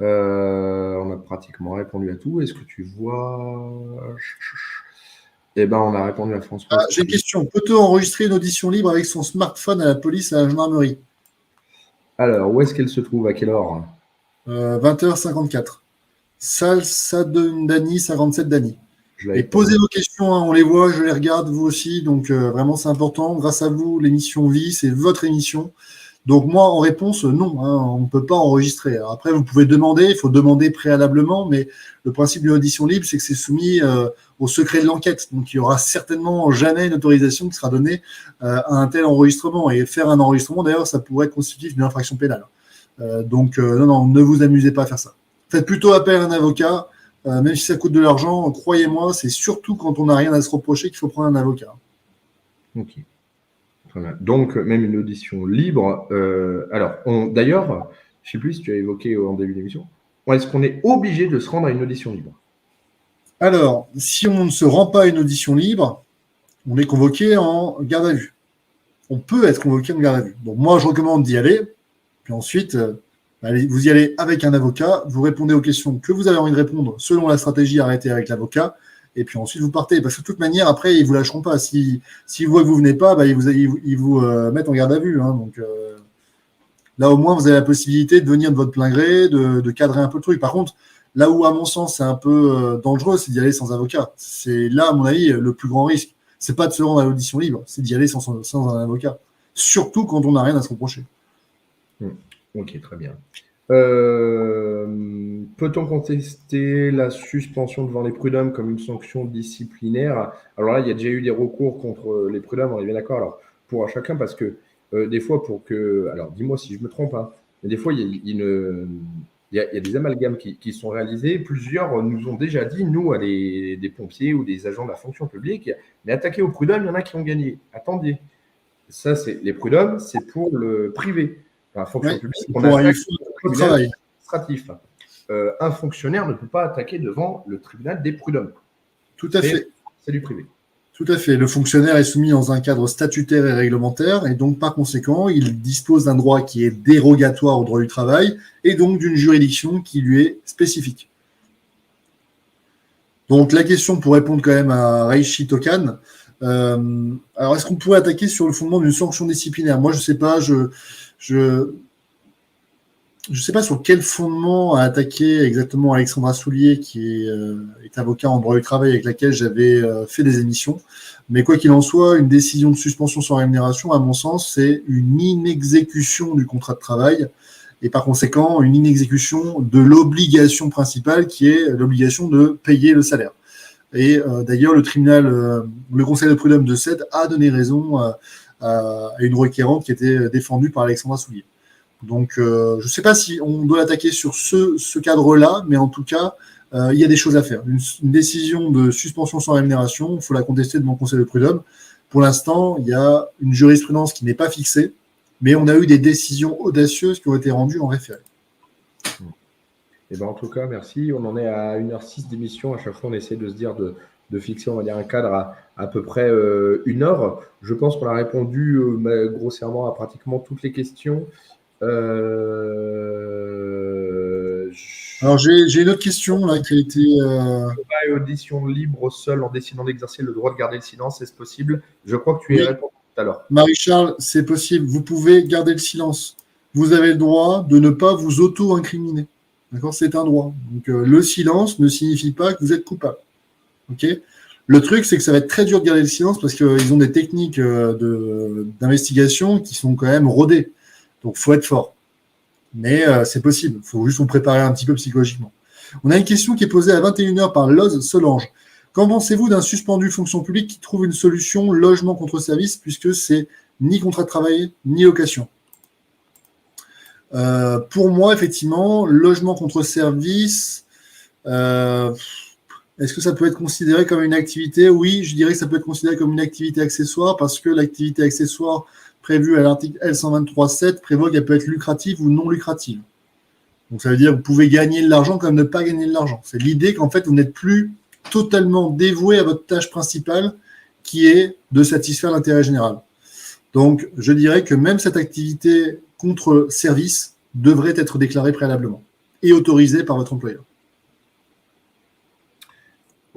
Speaker 1: On a pratiquement répondu à tout. Est-ce que tu vois? Eh ben, on a répondu à François.
Speaker 2: J'ai une question. Peut-on enregistrer une audition libre avec son smartphone à la police et à la gendarmerie?
Speaker 1: Alors, où est-ce qu'elle se trouve? À quelle heure?
Speaker 2: 20h54. Salle Sadendani, 57 Dani.
Speaker 1: Je
Speaker 2: Et posez vos questions, hein, on les voit, je les regarde, vous aussi. Donc, vraiment, c'est important. Grâce à vous, l'émission vit, c'est votre émission. Donc, moi, en réponse, non, hein, on ne peut pas enregistrer. Alors, après, vous pouvez demander, il faut demander préalablement, mais le principe de l'audition libre, c'est que c'est soumis au secret de l'enquête. Donc, il n'y aura certainement jamais une autorisation qui sera donnée à un tel enregistrement. Et faire un enregistrement, d'ailleurs, ça pourrait être constitutif d'une infraction pénale. Donc, non, ne vous amusez pas à faire ça. Faites plutôt appel à un avocat, même si ça coûte de l'argent, croyez-moi, c'est surtout quand on n'a rien à se reprocher qu'il faut prendre un avocat.
Speaker 1: Ok. Très bien. Donc, même une audition libre. Alors, d'ailleurs, je ne sais plus si tu as évoqué en début d'émission, est-ce qu'on est obligé de se rendre à une audition libre?
Speaker 2: Alors, si on ne se rend pas à une audition libre, on est convoqué en garde à vue. On peut être convoqué en garde à vue. Donc, moi, je recommande d'y aller. Puis ensuite, vous y allez avec un avocat, vous répondez aux questions que vous avez envie de répondre selon la stratégie arrêtée avec l'avocat, et puis ensuite vous partez. Parce que de toute manière, après, ils ne vous lâcheront pas. S'ils voient que vous ne venez pas, ils vous mettent en garde à vue. Hein. Donc là, au moins, vous avez la possibilité de venir de votre plein gré, de cadrer un peu le truc. Par contre, là où, à mon sens, c'est un peu dangereux, c'est d'y aller sans avocat. C'est là, à mon avis, le plus grand risque. C'est pas de se rendre à l'audition libre, c'est d'y aller sans un avocat. Surtout quand on n'a rien à se reprocher.
Speaker 1: Ok, très bien. Peut-on contester la suspension devant les prud'hommes comme une sanction disciplinaire? Alors là, il y a déjà eu des recours contre les prud'hommes, on est bien d'accord. Alors, pour chacun, parce que des fois, alors dis-moi si je me trompe, hein, mais des fois, il y a des amalgames qui sont réalisés. Plusieurs nous ont déjà dit, nous, à des pompiers ou des agents de la fonction publique, mais attaquer aux prud'hommes, il y en a qui ont gagné. Attendez, ça, c'est les prud'hommes, c'est pour le privé. La fonction publique, on attaque le tribunal administratif. Un fonctionnaire ne peut pas attaquer devant le tribunal des prud'hommes.
Speaker 2: Tout à fait.
Speaker 1: C'est du privé.
Speaker 2: Tout à fait. Le fonctionnaire est soumis dans un cadre statutaire et réglementaire, et donc par conséquent, il dispose d'un droit qui est dérogatoire au droit du travail, et donc d'une juridiction qui lui est spécifique. Donc la question, pour répondre quand même à Reishi Tokan, alors est-ce qu'on pourrait attaquer sur le fondement d'une sanction disciplinaire? Moi, je ne sais pas, je ne sais pas sur quel fondement a attaqué exactement Alexandra Soulier, qui est avocat en droit du travail avec laquelle j'avais fait des émissions. Mais quoi qu'il en soit, une décision de suspension sans rémunération, à mon sens, c'est une inexécution du contrat de travail et par conséquent une inexécution de l'obligation principale qui est l'obligation de payer le salaire. Et d'ailleurs, le conseil de prud'homme de Sète a donné raison à une requérante qui était défendue par Alexandra Soulier. Donc, je ne sais pas si on doit l'attaquer sur ce cadre-là, mais en tout cas, il y a des choses à faire. Une décision de suspension sans rémunération, il faut la contester devant le conseil de prud'homme. Pour l'instant, il y a une jurisprudence qui n'est pas fixée, mais on a eu des décisions audacieuses qui ont été rendues en référé.
Speaker 1: Eh ben, en tout cas, merci. On en est à 1h06 d'émission. À chaque fois, on essaie de se dire de fixer, on va dire, un cadre à peu près 1 heure. Je pense qu'on a répondu grossièrement à pratiquement toutes les questions.
Speaker 2: Alors, j'ai une autre question là, qui a été.
Speaker 1: Et audition libre seul en décidant d'exercer le droit de garder le silence, est-ce possible? Je crois que tu y as répondu tout à l'heure.
Speaker 2: Marie-Charles, c'est possible. Vous pouvez garder le silence. Vous avez le droit de ne pas vous auto-incriminer. D'accord? C'est un droit. Donc, le silence ne signifie pas que vous êtes coupable. OK? Le truc, c'est que ça va être très dur de garder le silence parce qu'ils ont des techniques d'investigation qui sont quand même rodées. Donc, il faut être fort. Mais c'est possible. Il faut juste vous préparer un petit peu psychologiquement. On a une question qui est posée à 21h par Loz Solange. Qu'en pensez-vous d'un suspendu fonction publique qui trouve une solution logement contre service puisque c'est ni contrat de travail ni location? Pour moi, effectivement, logement contre service, est-ce que ça peut être considéré comme une activité? Oui, je dirais que ça peut être considéré comme une activité accessoire parce que l'activité accessoire prévue à l'article L123.7 prévoit qu'elle peut être lucrative ou non lucrative. Donc ça veut dire que vous pouvez gagner de l'argent comme ne pas gagner de l'argent. C'est l'idée qu'en fait, vous n'êtes plus totalement dévoué à votre tâche principale qui est de satisfaire l'intérêt général. Donc je dirais que même cette activité contre service devrait être déclarée préalablement et autorisée par votre employeur.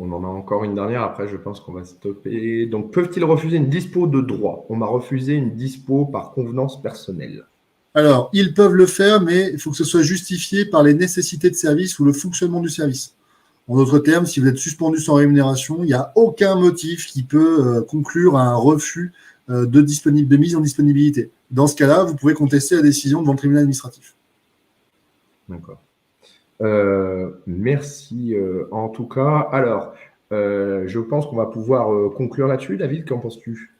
Speaker 1: On en a encore une dernière, après je pense qu'on va stopper. Donc, peuvent-ils refuser une dispo de droit? On m'a refusé une dispo par convenance personnelle.
Speaker 2: Alors, ils peuvent le faire, mais il faut que ce soit justifié par les nécessités de service ou le fonctionnement du service. En d'autres termes, si vous êtes suspendu sans rémunération, il n'y a aucun motif qui peut conclure à un refus de mise en disponibilité. Dans ce cas-là, vous pouvez contester la décision devant le tribunal administratif.
Speaker 1: D'accord. Merci en tout cas. Alors, je pense qu'on va pouvoir conclure là-dessus. David, qu'en penses-tu?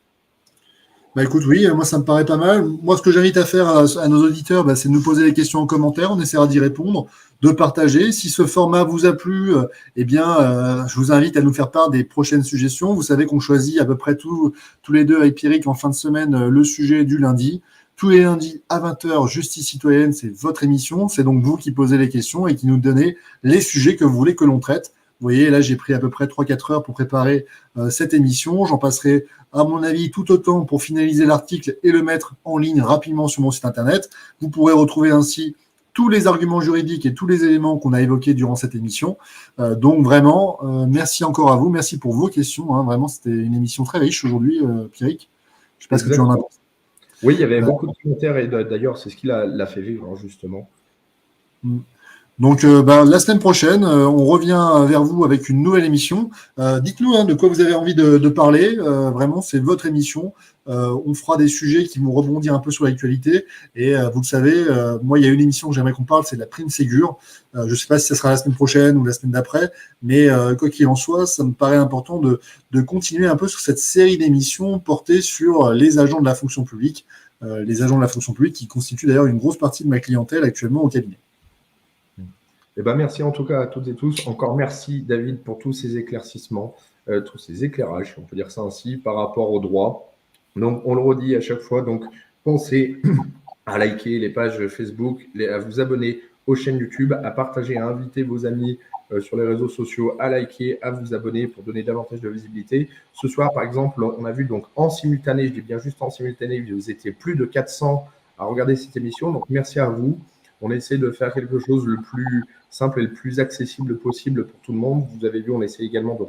Speaker 2: Bah écoute, oui, moi ça me paraît pas mal. Moi, ce que j'invite à faire à nos auditeurs, c'est de nous poser des questions en commentaire. On essaiera d'y répondre, de partager. Si ce format vous a plu, je vous invite à nous faire part des prochaines suggestions. Vous savez qu'on choisit à peu près tous les deux avec Pierrick en fin de semaine le sujet du lundi. Tous les lundis à 20h, Justice citoyenne, c'est votre émission. C'est donc vous qui posez les questions et qui nous donnez les sujets que vous voulez que l'on traite. Vous voyez, là, j'ai pris à peu près 3-4 heures pour préparer cette émission. J'en passerai, à mon avis, tout autant pour finaliser l'article et le mettre en ligne rapidement sur mon site internet. Vous pourrez retrouver ainsi tous les arguments juridiques et tous les éléments qu'on a évoqués durant cette émission. Donc, vraiment, merci encore à vous. Merci pour vos questions. Hein. Vraiment, c'était une émission très riche aujourd'hui, Pierrick. Je ne sais pas ce que tu en as pensé.
Speaker 1: Oui, il y avait beaucoup de commentaires et d'ailleurs, c'est ce qui l'a fait vivre, hein, justement.
Speaker 2: Donc, la semaine prochaine, on revient vers vous avec une nouvelle émission. Dites-nous de quoi vous avez envie de parler. Vraiment, c'est votre émission. On fera des sujets qui vont rebondir un peu sur l'actualité. Et vous le savez, moi, il y a une émission que j'aimerais qu'on parle, c'est de la prime Ségur. Je ne sais pas si ça sera la semaine prochaine ou la semaine d'après, mais quoi qu'il en soit, ça me paraît important de continuer un peu sur cette série d'émissions portées sur les agents de la fonction publique. Les agents de la fonction publique qui constituent d'ailleurs une grosse partie de ma clientèle actuellement au cabinet.
Speaker 1: Eh ben, merci en tout cas à toutes et tous. Encore merci David pour tous ces éclaircissements, tous ces éclairages, on peut dire ça ainsi, par rapport au droit. Donc on le redit à chaque fois, donc pensez à liker les pages Facebook, à vous abonner aux chaînes YouTube, à partager, à inviter vos amis sur les réseaux sociaux, à liker, à vous abonner pour donner davantage de visibilité. Ce soir, par exemple, on a vu donc en simultané, je dis bien juste en simultané, vous étiez plus de 400 à regarder cette émission, donc merci à vous. On essaie de faire quelque chose le plus simple et le plus accessible possible pour tout le monde. Vous avez vu, on essaie également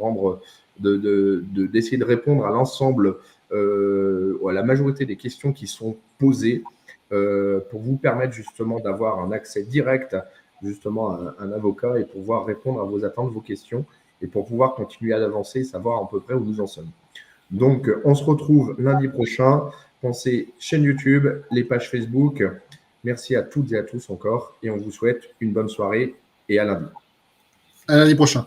Speaker 1: d'essayer de répondre à l'ensemble, à la majorité des questions qui sont posées. pour vous permettre justement d'avoir un accès direct justement à un avocat et pouvoir répondre à vos attentes, vos questions et pour pouvoir continuer à avancer et savoir à peu près où nous en sommes. Donc, on se retrouve lundi prochain. Pensez chaîne YouTube, les pages Facebook. Merci à toutes et à tous encore et on vous souhaite une bonne soirée et à lundi.
Speaker 2: À lundi prochain.